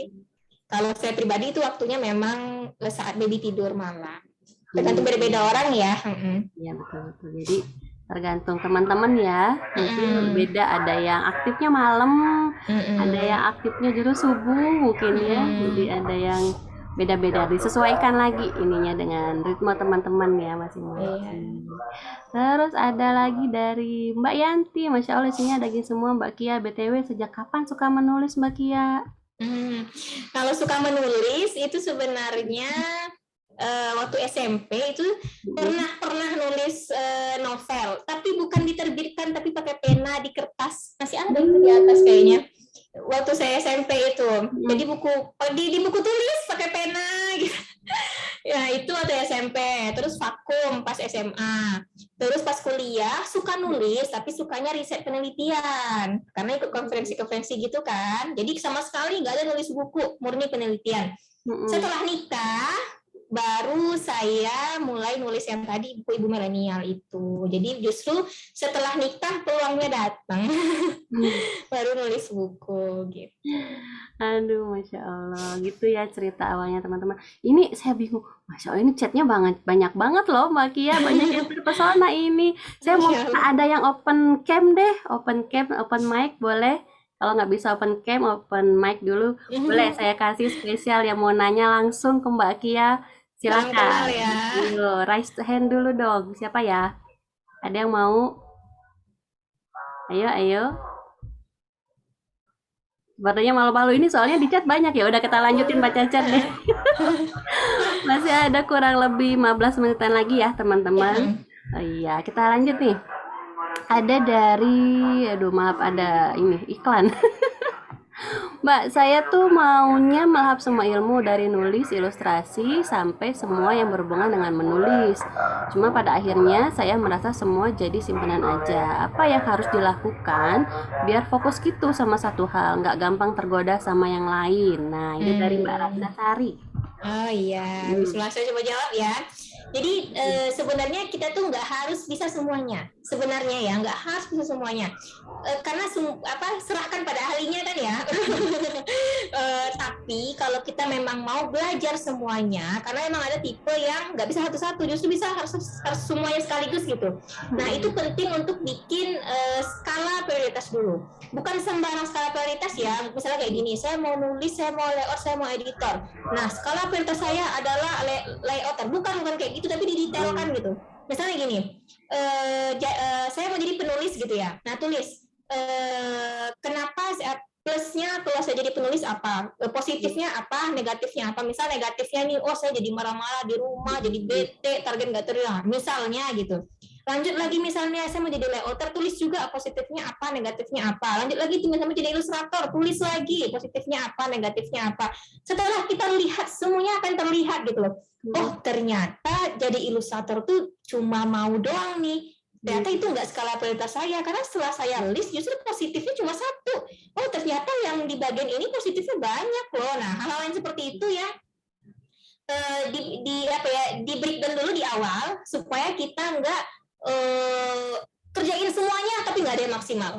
kalau saya pribadi itu waktunya memang saat baby tidur malam. Tergantung beda-beda orang ya. Iya betul betul. Jadi tergantung teman-teman ya. Mungkin Mm-mm. beda, ada yang aktifnya malam, ada yang Mm-mm. aktifnya justru subuh mungkin ya. Jadi Mm-mm. ada yang beda-beda, disesuaikan lagi ininya dengan ritme teman-teman ya Iya. masing-masing. Terus ada lagi dari Mbak Yanti, Masya Allah isinya daging semua Mbak Kia. BTW sejak kapan suka menulis Mbak Kia? Hmm, Kalau suka menulis itu sebenarnya waktu SMP itu Mm-mm. pernah pernah nulis novel, tapi bukan diterbitkan, tapi pakai pena di kertas. Masih ada itu di atas kayaknya. Waktu saya SMP itu, jadi Mm-mm. di buku tulis pakai pena gitu. Ya itu waktu SMP, terus vakum pas SMA, terus pas kuliah suka nulis tapi sukanya riset penelitian karena ikut konferensi-konferensi gitu kan, jadi sama sekali nggak ada nulis buku, murni penelitian. Mm-mm. Setelah nikah baru saya mulai nulis yang tadi buku Ibu Milenial itu, jadi justru setelah nikah peluangnya datang. Baru nulis buku gitu. Aduh, Masya Allah. Gitu ya cerita awalnya teman-teman. Ini saya bingung. Masya Allah ini chatnya banget, banyak banget loh Mbak Kia. Banyak yang terpesona ini. Saya mau Masya minta Allah. ada yang open cam deh. Open cam, open mic boleh. Kalau nggak bisa open cam, open mic dulu. Boleh saya kasih spesial yang mau nanya langsung ke Mbak Kia. Salam kenal Silakan. ya. Ayo, raise hand dulu dong. Siapa ya? Ada yang mau? Ayo, ayo. Sepertinya malu-malu ini soalnya di chat banyak ya. Udah kita lanjutin baca chat deh. Masih ada kurang lebih 15 menitan lagi ya teman-teman. Ya. Oh iya, kita lanjut nih. Ada dari, aduh maaf ada ini iklan. Mbak, saya tuh maunya melahap semua ilmu dari nulis, ilustrasi, sampai semua yang berhubungan dengan menulis. Cuma pada akhirnya saya merasa semua jadi simpanan aja. Apa yang harus dilakukan biar fokus gitu sama satu hal, nggak gampang tergoda sama yang lain. Nah, ini dari Mbak Hmm. Ratnasari. Oh iya, Hmm. Bismillah, saya coba jawab ya. Jadi sebenarnya kita tuh nggak harus bisa semuanya. Sebenarnya ya nggak harus bisa semuanya. Karena serahkan pada ahlinya kan ya. Tapi kalau kita memang mau belajar semuanya, karena memang ada tipe yang nggak bisa satu-satu, justru bisa harus semuanya sekaligus gitu. Nah itu penting untuk bikin skala prioritas dulu. Bukan sembarang skala prioritas ya. Misalnya kayak gini, saya mau nulis, saya mau layout, saya mau editor. Nah, skala prioritas saya adalah layouter. Bukan kayak gitu, tapi didetailkan gitu. Misalnya gini, saya mau jadi penulis gitu ya. Nah, tulis. Kenapa plusnya kalau saya jadi penulis apa? Positifnya apa? Negatifnya apa? Misal negatifnya nih, oh saya jadi marah-marah di rumah, jadi bete, target nggak terima. Misalnya gitu. Lanjut lagi misalnya saya mau jadi layouter, tulis juga positifnya apa, negatifnya apa. Lanjut lagi misalnya jadi ilustrator, tulis lagi positifnya apa, negatifnya apa. Setelah kita lihat semuanya akan terlihat gitu loh. Oh ternyata jadi ilustrator tuh cuma mau doang nih. Ternyata itu nggak skala prioritas saya, karena setelah saya list justru positifnya cuma satu. Oh ternyata yang di bagian ini positifnya banyak loh. Nah hal-hal yang seperti itu ya di breakdown dulu di awal supaya kita nggak kerjain semuanya tapi nggak ada yang maksimal.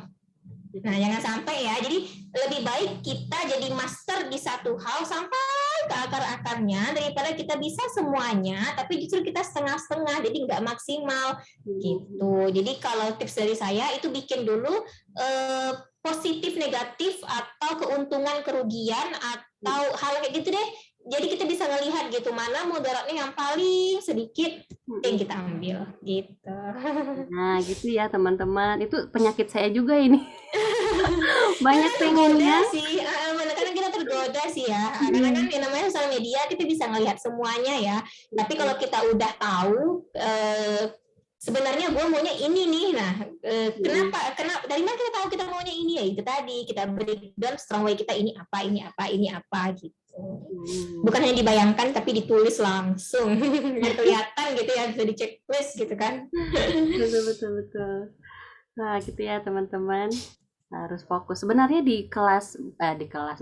Nah jangan sampai ya. Jadi lebih baik kita jadi master di satu hal sampai ke akar-akarnya daripada kita bisa semuanya tapi justru kita setengah-setengah jadi nggak maksimal gitu. Jadi kalau tips dari saya itu bikin dulu positif negatif atau keuntungan kerugian atau hal kayak gitu deh. Jadi kita bisa ngelihat gitu mana mudaratnya yang paling sedikit yang kita ambil gitu. Nah, gitu ya teman-teman. Itu penyakit saya juga ini. Banyak Tergoda pengennya. sih, kadang-kadang kita tergoda sih ya. Karena kan yang namanya sosial media kita bisa ngelihat semuanya ya. Tapi kalau kita udah tahu sebenarnya gue maunya ini nih. Nah, kenapa? Dari mana kita tahu kita maunya ini ya? Itu tadi kita breakdown strong way kita ini apa, ini apa, ini apa gitu. Bukan hanya dibayangkan tapi ditulis langsung biar kelihatan gitu ya, bisa di checklist gitu kan. Betul, betul, betul. Nah, gitu ya teman-teman. Harus fokus. Sebenarnya di kelas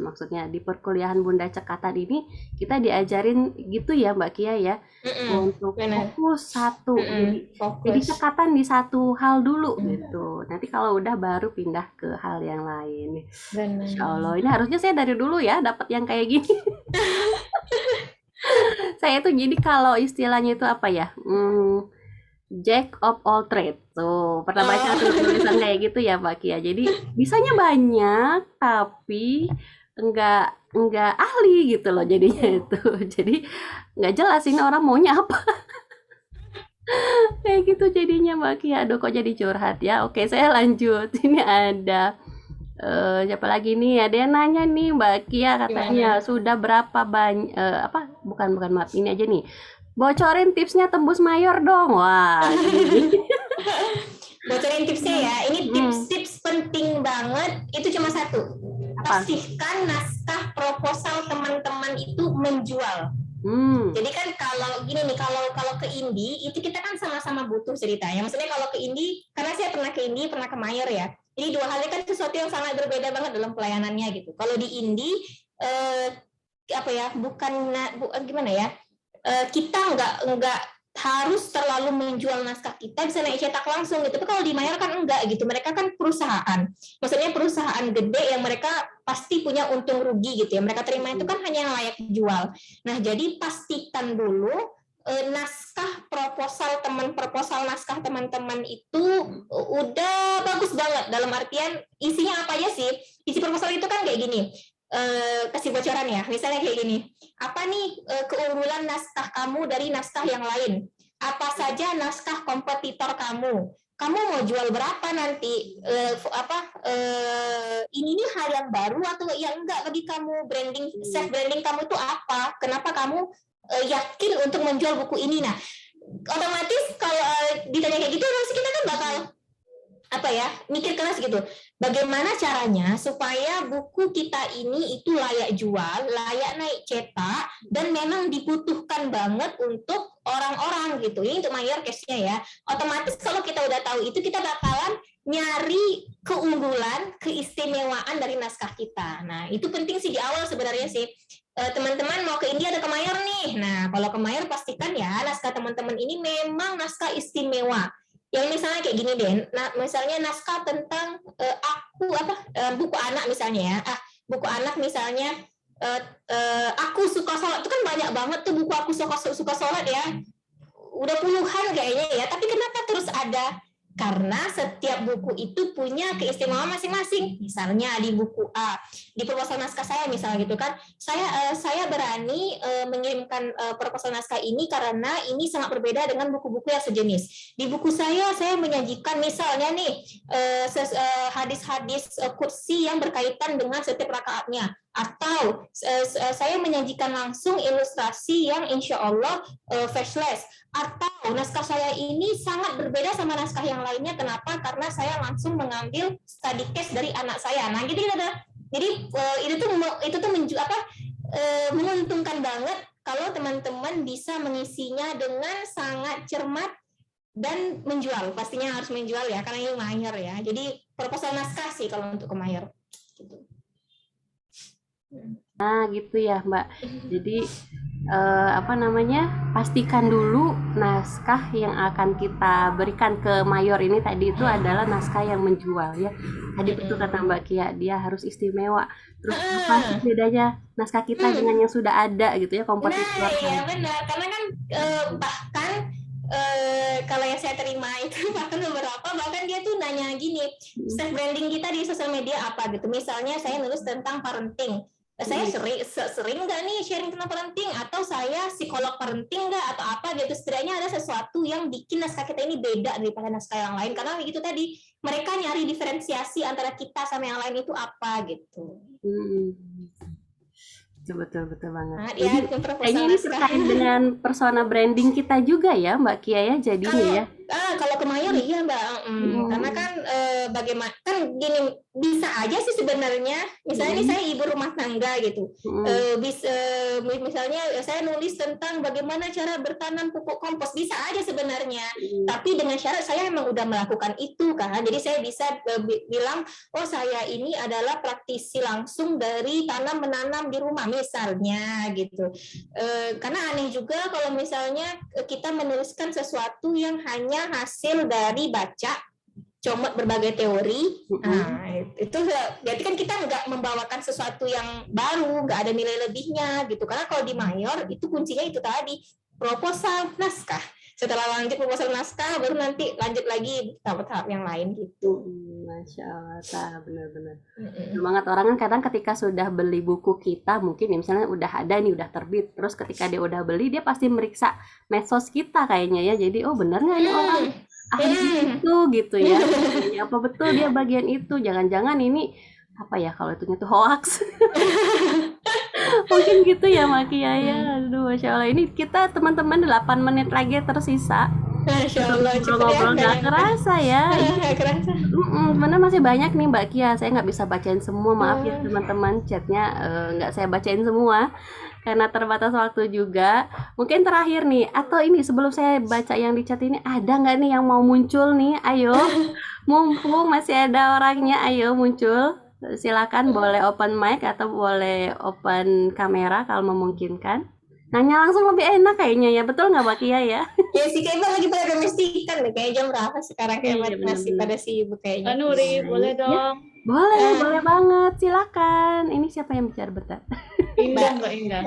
maksudnya di perkuliahan Bunda Cekatan ini kita diajarin gitu ya Mbak Kia ya, untuk Benar. fokus satu. Jadi Fokus. cekatan di satu hal dulu gitu. Nanti kalau udah baru pindah ke hal yang lain. Masya Allah, Benar. ini harusnya saya dari dulu ya dapat yang kayak gini. Saya tuh jadi kalau istilahnya itu apa ya? Jack of all trades. Tuh, pernah baca tuh Oh. tulisan kayak gitu ya, Mbak Kia. Jadi bisanya banyak, tapi enggak ahli gitu loh jadinya itu. Jadi nggak jelas ini orang maunya apa. Kayak gitu jadinya Mbak Kia. Aduh kok jadi curhat ya. Oke, saya lanjut. Ini ada siapa lagi nih? Ada yang nanya nih Mbak Kia katanya Gimana? sudah berapa banyak apa? Bukan bukan maaf ini aja nih. Bocorin tipsnya tembus mayor dong. Wah, ini. Bocorin tipsnya ya. Ini Hmm, tips-tips penting banget. Itu cuma satu. apa? Pastikan naskah proposal teman-teman itu menjual. Hmm, Jadi kan kalau gini nih, kalau kalau ke Indi itu kita kan sama-sama butuh ceritanya. Maksudnya kalau ke Indi, karena saya pernah ke Indi, pernah ke Mayor ya. Jadi dua hal ini kan sesuatu yang sangat berbeda banget dalam pelayanannya gitu. Kalau di Indi eh, apa ya, bukan gimana ya, kita nggak harus terlalu menjual naskah, kita bisa naik cetak langsung gitu. Tapi kalau di Mayor kan enggak gitu, mereka kan perusahaan, maksudnya perusahaan gede yang mereka pasti punya untung rugi gitu ya, mereka terima itu kan hanya yang layak dijual. Nah jadi pastikan dulu proposal naskah teman-teman itu udah bagus banget, dalam artian isinya apa aja sih. Isi proposal itu kan kayak gini, kasih bocoran ya, misalnya kayak gini, apa nih keunggulan naskah kamu dari naskah yang lain? Apa saja naskah kompetitor kamu? Kamu mau jual berapa nanti? Ini nih hal yang baru atau ya enggak bagi kamu? Branding, self branding kamu itu apa? Kenapa kamu yakin untuk menjual buku ini? Nah, otomatis kalau ditanya kayak gitu, pasti kita kan bakal apa ya, mikir keras gitu. Bagaimana caranya supaya buku kita ini itu layak jual, layak naik cetak, dan memang dibutuhkan banget untuk orang-orang gitu. Ini untuk mayor case-nya ya. Otomatis kalau kita udah tahu itu, kita bakalan nyari keunggulan, keistimewaan dari naskah kita. Nah, itu penting sih di awal sebenarnya sih. Teman-teman mau ke India atau ke Mayor nih. Nah, kalau ke Mayor pastikan ya naskah teman-teman ini memang naskah istimewa, yang misalnya kayak gini deh, misalnya naskah tentang buku anak misalnya ya, buku anak misalnya, aku suka sholat, itu kan banyak banget tuh buku aku suka sholat ya, udah puluhan kayaknya ya, tapi kenapa terus ada? Karena setiap buku itu punya keistimewaan masing-masing. Misalnya di buku A, di proposal naskah saya misalnya gitu kan, saya berani mengirimkan proposal naskah ini karena ini sangat berbeda dengan buku-buku yang sejenis. Di buku saya menyajikan misalnya nih hadis-hadis kursi yang berkaitan dengan setiap rakaatnya, atau saya menyajikan langsung ilustrasi yang insya Allah faceless, atau naskah saya ini sangat berbeda sama naskah yang lainnya. Kenapa? Karena saya langsung mengambil study case dari anak saya. Nah, gitu ada. Jadi itu tuh menguntungkan banget kalau teman-teman bisa mengisinya dengan sangat cermat dan menjual. Pastinya harus menjual ya, karena ini mayor ya. Jadi proposal naskah sih kalau untuk ke mayor. Gitu. nah gitu ya Mbak. Jadi apa namanya, pastikan dulu naskah yang akan kita berikan ke mayor ini tadi itu adalah naskah yang menjual ya. Tadi betul kata Mbak Kia, dia harus istimewa. Terus apa sih bedanya naskah kita dengan yang sudah ada gitu ya, Nah, kompetitor iya kan. benar. Karena kan bahkan kalau yang saya terima itu bahkan beberapa, bahkan dia tuh nanya gini, Mm, self branding kita di sosial media apa gitu. Misalnya saya nulis tentang parenting. Saya mm, sering nggak nih sharing tentang parenting, atau saya psikolog parenting nggak, atau apa gitu. Setidaknya ada sesuatu yang bikin naskah kita ini beda daripada naskah yang lain. Karena begitu tadi, mereka nyari diferensiasi antara kita sama yang lain itu apa gitu. mm. Betul, betul, betul banget. Nah, Jadi dia bikin kayaknya proposal ini naskah. terkait dengan persona branding kita juga ya Mbak Kia ya jadinya Kalau ya. kalau ke mayor iya Mbak, karena Mm, kan bagaimana kan gini, bisa aja sih sebenarnya. Misalnya nih mm, saya ibu rumah tangga gitu, mm, misalnya saya nulis tentang bagaimana cara bertanam pupuk kompos, bisa aja sebenarnya. mm, Tapi dengan syarat saya memang udah melakukan itu kan, jadi saya bisa bilang, oh saya ini adalah praktisi langsung dari tanam menanam di rumah misalnya gitu. Karena aneh juga kalau misalnya kita menuliskan sesuatu yang hanya hasil dari baca comot berbagai teori. mm. Nah, itu berarti kan kita nggak membawakan sesuatu yang baru, nggak ada nilai lebihnya gitu. Karena kalau di mayor itu kuncinya itu tadi, proposal naskah. setelah lanjut pembahasan naskah baru nanti lanjut lagi tahap-tahap yang lain gitu. Masya Allah, benar-benar. Semangat orang kan kadang ketika sudah beli buku kita, mungkin ya misalnya udah ada nih, udah terbit, terus ketika dia udah beli, dia pasti meriksa medsos kita kayaknya ya. Jadi, oh bener nggak nih orang ahli itu gitu ya? Apa betul dia bagian itu? Jangan-jangan ini apa ya kalau itunya tuh hoax? Mungkin gitu ya Makia ya. Aduh, Masya Allah. Ini kita teman-teman 8 menit lagi tersisa. Masya Allah, cepet ya. Ngobrol-ngobrol nggak kerasa ya. Nggak kerasa. Sebenarnya masih banyak nih Mbak Kia. Saya nggak bisa bacain semua. Maaf ya teman-teman. Chatnya nggak saya bacain semua. Karena terbatas waktu juga. Mungkin terakhir nih. Atau ini sebelum saya baca yang di chat ini. Ada nggak nih yang mau muncul nih? Ayo. Mumpung masih ada orangnya. Ayo muncul. Silakan boleh open mic atau boleh open kamera kalau memungkinkan. Nanya langsung lebih enak kayaknya ya, betul nggak Mbak Kia ya? Ya sih kayaknya lagi pada domestikan deh, kayak jam berapa sekarang kayak masih pada sibuk kayaknya. Nuri, boleh dong? Boleh banget, silakan. Ini siapa yang bicara bentar? Indah, Mbak Indah.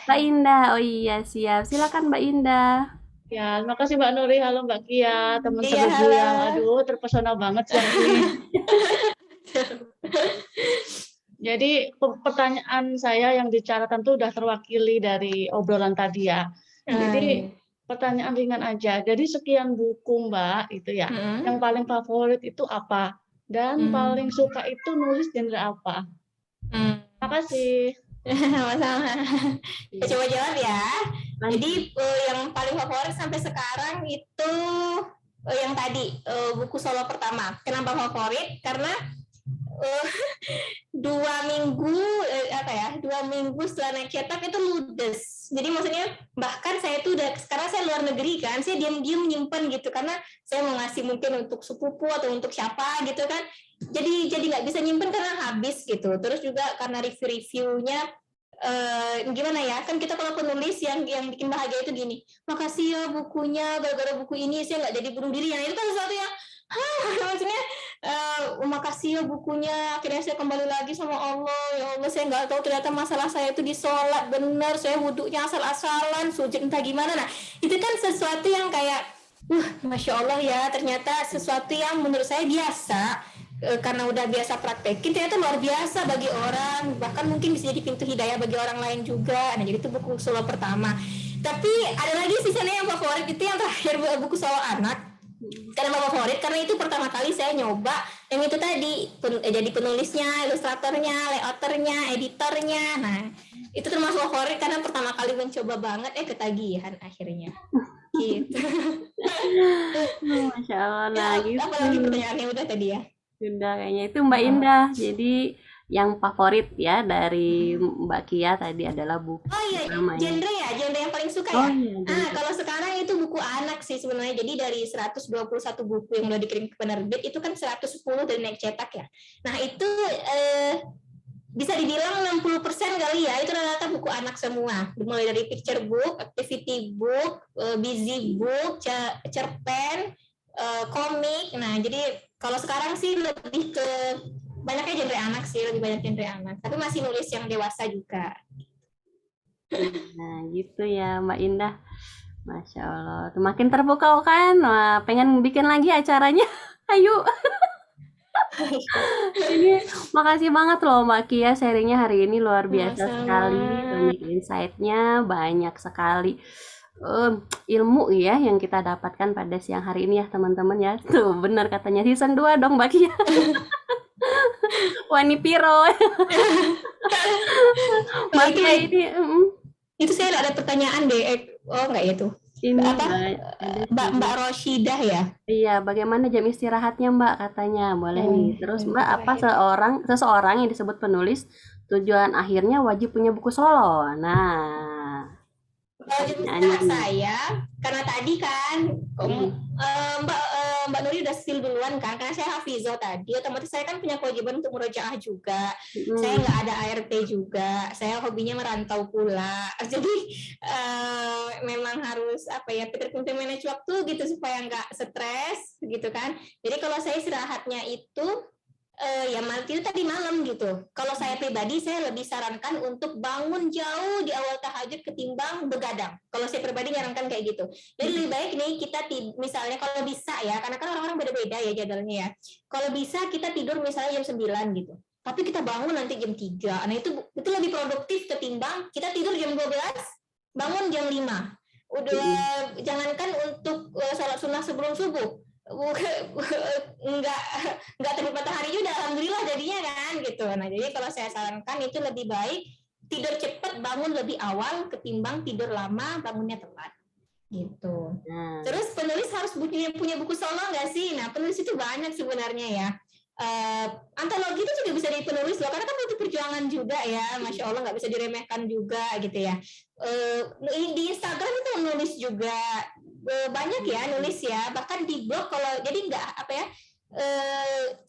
Mbak Indah, oh iya siap. Silakan Mbak Indah. Ya, terima kasih Mbak Nuri. Halo Mbak Kia, teman Iya, serubu halo. yang aduh terpesona banget siang ini. Jadi pertanyaan saya yang dicatatkan tuh udah terwakili dari obrolan tadi ya. Jadi pertanyaan ringan aja. Jadi sekian buku Mbak itu ya, yang paling favorit itu apa? Dan paling suka itu nulis genre apa? Terima kasih. Sama-sama. Coba jawab ya. Jadi yang paling favorit sampai sekarang itu yang tadi buku solo pertama. Kenapa favorit? Karena 2 minggu setelah naik cetak itu ludes. Jadi maksudnya bahkan saya tuh udah sekarang saya luar negeri kan, saya diam-diam nyimpen gitu karena saya mau ngasih mungkin untuk sepupu atau untuk siapa gitu kan. Jadi nggak bisa nyimpen karena habis gitu. Terus juga karena review-reviewnya gimana ya, kan kita kalau penulis yang bikin bahagia itu gini, makasih ya bukunya, gara-gara buku ini saya nggak jadi bunuh diri. Itu kan sesuatu yang maksudnya makasih ya bukunya, akhirnya saya kembali lagi sama Allah. Ya Allah, saya nggak tahu ternyata masalah saya itu di sholat benar, saya wudhunya asal-asalan, sujud entah gimana. Nah itu kan sesuatu yang kayak Masya Allah ya, ternyata sesuatu yang menurut saya biasa, karena udah biasa praktekin, ternyata luar biasa bagi orang, bahkan mungkin bisa jadi pintu hidayah bagi orang lain juga. Nah jadi itu buku solo pertama. Tapi ada lagi sisanya yang favorit, itu yang terakhir, buku solo anak. Kenapa favorit? Karena itu pertama kali saya nyoba yang itu tadi, jadi penulisnya, ilustratornya, layouternya, editornya. Nah itu termasuk favorit karena pertama kali mencoba banget, ketagihan akhirnya gitu. Masya Allah. Nah gitu. Apalagi pertanyaannya udah tadi ya. Sudah kayaknya itu Mbak Indah. Jadi yang favorit ya dari Mbak Kia tadi adalah buku genre yang paling suka ya. Kalau sekarang itu buku anak sih sebenarnya. Jadi dari 121 buku yang udah dikirim ke penerbit itu kan 110 dari naik cetak ya. Nah itu bisa dibilang 60% kali ya, itu rata-rata buku anak semua. Mulai dari picture book, activity book, busy book, cerpen, komik. Nah jadi kalau sekarang sih lebih ke banyaknya genre anak sih, lebih banyak genre anak. Tapi masih nulis yang dewasa juga. Nah gitu ya Mbak Indah. Masya Allah. Makin terpukau kan? Wah, pengen bikin lagi acaranya. Ayo. Ini makasih banget loh Mbak Kia, sharingnya hari ini luar biasa sekali. Banyak insight-nya, banyak sekali ilmu ya yang kita dapatkan pada siang hari ini ya teman-teman ya. Tuh benar katanya season 2 dong Mbak Kia. Wani Piro. Mbak Kia ini itu saya ada pertanyaan deh. Oh enggak ya tuh. Ini Mbak Roshidah ya? Iya, bagaimana jam istirahatnya Mbak katanya, boleh nih. Terus Mbak, apa seseorang yang disebut penulis tujuan akhirnya wajib punya buku solo? Nah, pertanyaan saya, karena tadi kan Mbak Nuri udah spill duluan kan, karena saya hafizah tadi, otomatis saya kan punya kewajiban untuk murojaah juga. Saya nggak ada ART juga, saya hobinya merantau pula. Jadi memang harus pinter-pinter manage waktu gitu supaya nggak stres gitu kan. Jadi kalau saya istirahatnya itu ya itu tadi malam gitu. Kalau saya pribadi, saya lebih sarankan untuk bangun jauh di awal tahajud ketimbang begadang. Kalau saya pribadi nyarankan kayak gitu. Jadi lebih baik nih kita misalnya kalau bisa ya, karena kan orang-orang beda-beda ya jadwalnya ya. Kalau bisa kita tidur misalnya jam 9 gitu. Tapi kita bangun nanti jam 3. Nah itu lebih produktif ketimbang kita tidur jam 12, bangun jam 5. Udah jangankan untuk sholat sunnah sebelum subuh. Nggak terbit matahari juga alhamdulillah jadinya kan gitu. Nah jadi kalau saya sarankan itu lebih baik tidur cepat bangun lebih awal ketimbang tidur lama bangunnya telat gitu. Terus penulis harus punya buku solo nggak sih? Nah penulis itu banyak sebenarnya ya. Antologi itu juga bisa dipenulis loh karena kan butuh perjuangan juga ya, masya Allah nggak bisa diremehkan juga gitu ya. Di Instagram itu nulis juga banyak ya nulis ya, bahkan di blog kalau jadi nggak apa ya,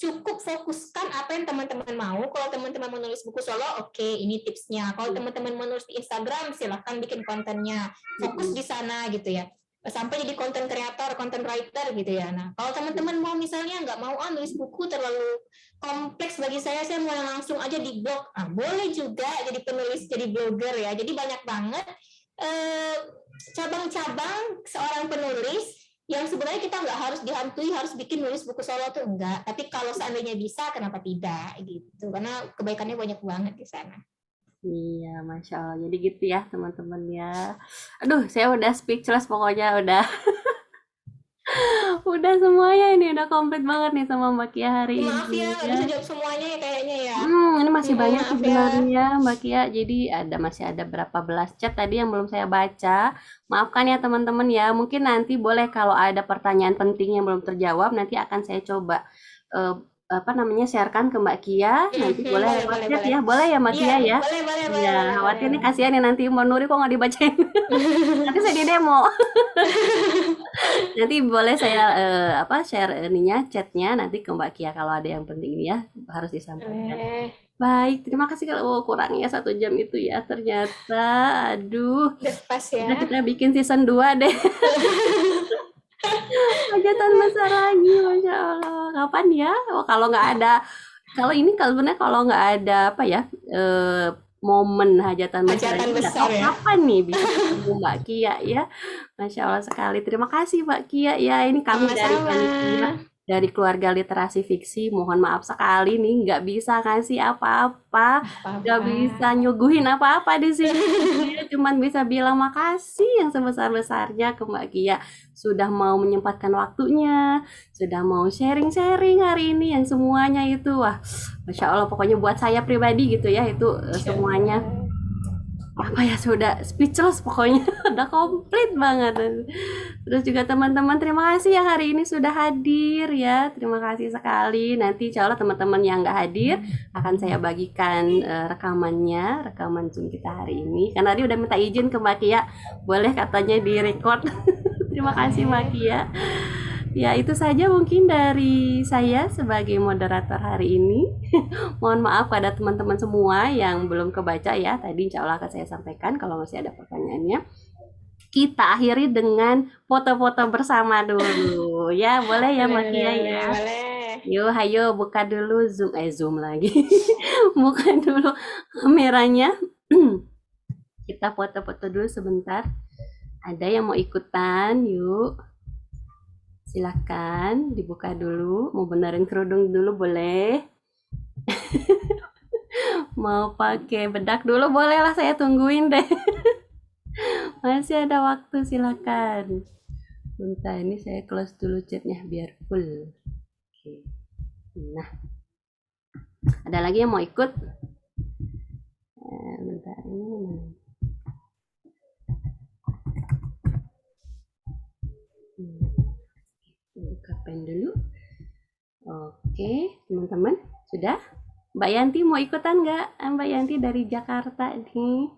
cukup fokuskan apa yang teman-teman mau. Kalau teman-teman mau nulis buku solo, oke, ini tipsnya. Kalau teman-teman mau nulis di Instagram, silahkan bikin kontennya, fokus di sana gitu ya, sampai jadi konten kreator, konten writer gitu ya. Nah, kalau teman-teman mau misalnya nggak mau nulis buku terlalu kompleks bagi saya mau langsung aja di blog, boleh juga jadi penulis, jadi blogger ya. Jadi banyak banget cabang-cabang seorang penulis yang sebenarnya kita nggak harus dihantui harus bikin nulis buku solo tuh enggak, tapi kalau seandainya bisa kenapa tidak gitu, karena kebaikannya banyak banget di sana. Iya, Masya Allah. Jadi gitu ya teman-teman ya. Aduh, saya udah speechless pokoknya udah. Udah semuanya ini udah komplit banget nih sama Mbak Kia hari Maaf ini ya nggak bisa jawab semuanya ya kayaknya ya. Ini masih banyak Maaf ya. sebenarnya Mbak Kia. Jadi masih ada berapa belas chat tadi yang belum saya baca. Maafkan ya teman-teman ya. Mungkin nanti boleh kalau ada pertanyaan penting yang belum terjawab nanti akan saya coba sharekan ke Mbak Kia. Nanti boleh lewat chat ya. Boleh ya Mbak Kia ya? Boleh. Ya, khawatir nih kasihan ya nanti Mbak Nuri kok nggak dibacain. Nanti saya di demo. Nanti boleh saya share chatnya nanti ke Mbak Kia kalau ada yang penting ini ya harus disampaikan. Baik, terima kasih kalau kurangnya 1 jam itu ya ternyata. Aduh, pas ya. udah kita bikin season 2 deh. Hajatan besar lagi, Masya Allah. Kapan ya? Kalau nggak ada, sebenarnya kalau nggak ada momen hajatan besar ya. Kapan nih bisa ketemu Mbak Kia ya? Masya Allah sekali. Terima kasih Mbak Kia ya. Ini kami dari keluarga literasi fiksi. Mohon maaf sekali nih nggak bisa kasih apa-apa, nggak bisa nyuguhin apa-apa di sini. Cuman bisa bilang makasih yang sebesar-besarnya ke Mbak Kia sudah mau menyempatkan waktunya, sudah mau sharing-sharing hari ini yang semuanya itu wah, Masya Allah pokoknya buat saya pribadi gitu ya itu semuanya sudah speechless pokoknya udah komplit banget. Terus juga teman-teman terima kasih yang hari ini sudah hadir ya, terima kasih sekali. Nanti insya Allah teman-teman yang nggak hadir akan saya bagikan rekaman Zoom kita hari ini karena tadi udah minta izin ke Mbak Kia boleh katanya direcord. Terima kasih Mbak Kia. Ya itu saja mungkin dari saya sebagai moderator hari ini. Mohon maaf pada teman-teman semua yang belum kebaca ya. Tadi insya Allah akan saya sampaikan kalau masih ada pertanyaannya. Kita akhiri dengan foto-foto bersama dulu. Ya boleh ya Mbak Kia ya. Boleh. Yuk hayo buka dulu Zoom lagi. Buka dulu kameranya. Kita foto-foto dulu sebentar. Ada yang mau ikutan? Yuk. Silakan dibuka dulu, mau benerin kerudung dulu boleh. Mau pakai bedak dulu boleh lah, saya tungguin deh. Masih ada waktu, silakan. Bentar ini saya close dulu chatnya biar full. Oke. Nah, ada lagi yang mau ikut? Bentar ini. Buka pen dulu. Oke, teman-teman, sudah? Mbak Yanti mau ikutan nggak? Mbak Yanti dari Jakarta nih.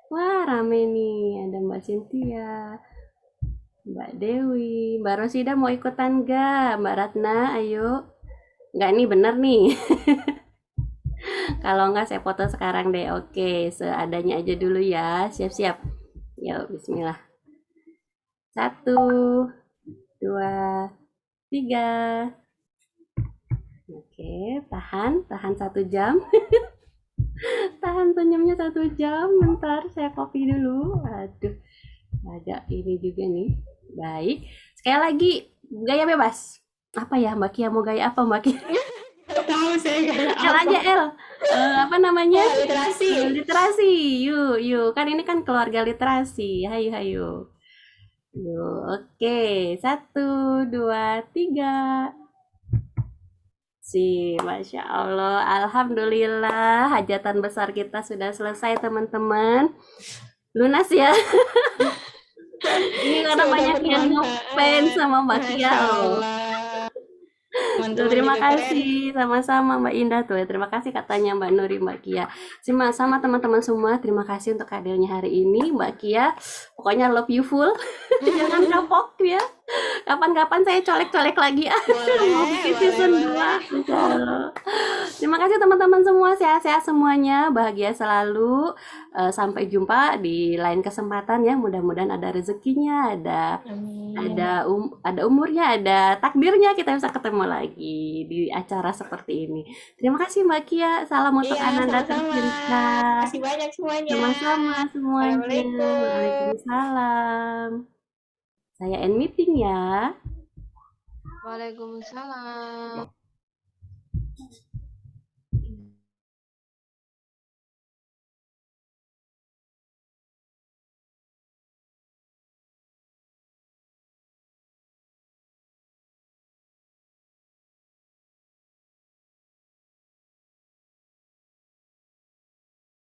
Wah, rame nih. Ada Mbak Cynthia, Mbak Dewi, Mbak Rosida mau ikutan nggak? Mbak Ratna, ayo. Nggak nih, bener nih. Kalau nggak saya foto sekarang deh. Oke, seadanya aja dulu ya. Siap-siap. Yuk, bismillah. 1, 2, 3. Oke, tahan 1 jam. Tahan senyumnya 1 jam. Bentar, saya copy dulu. Aduh, ada ini juga nih. Baik. Sekali lagi, gaya bebas. Apa ya, Mbak Kia? Mau gaya apa, Mbak Kia? Nggak tahu saya kayak L apa. aja, L. Apa namanya? Literasi. Literasi. Yuk. Kan ini kan keluarga literasi. Hayu. Yuk, oke. 1, 2, 3. Masya Allah. Alhamdulillah, hajatan besar kita sudah selesai, teman-teman. Lunas ya. Ini karena Semoga banyak yang ngefans bermanfaat. sama Mbak Kia Masya loh. Allah. Tuh, Teman-teman terima juga keren. kasih sama-sama Mbak Indah tuh. Terima kasih katanya Mbak Nuri, Mbak Kia. Sama teman-teman semua, terima kasih untuk hadirnya hari ini Mbak Kia. Pokoknya love you full. Jangan kapok ya. Kapan-kapan saya colek-colek lagi mau bikin season 2. Insya Allah. Terima kasih teman-teman semua, sehat-sehat semuanya, bahagia selalu. Sampai jumpa di lain kesempatan ya. Mudah-mudahan ada rezekinya, ada Amin. ada umurnya, ada takdirnya, kita bisa ketemu lagi di acara seperti ini. Terima kasih Mbak Kia. Salam untuk Iya, Ananda sama-sama. tercinta. Terima kasih banyak semuanya. Sama-sama semuanya. Assalamualaikum. Waalaikumsalam. Saya end meeting ya. Waalaikumsalam.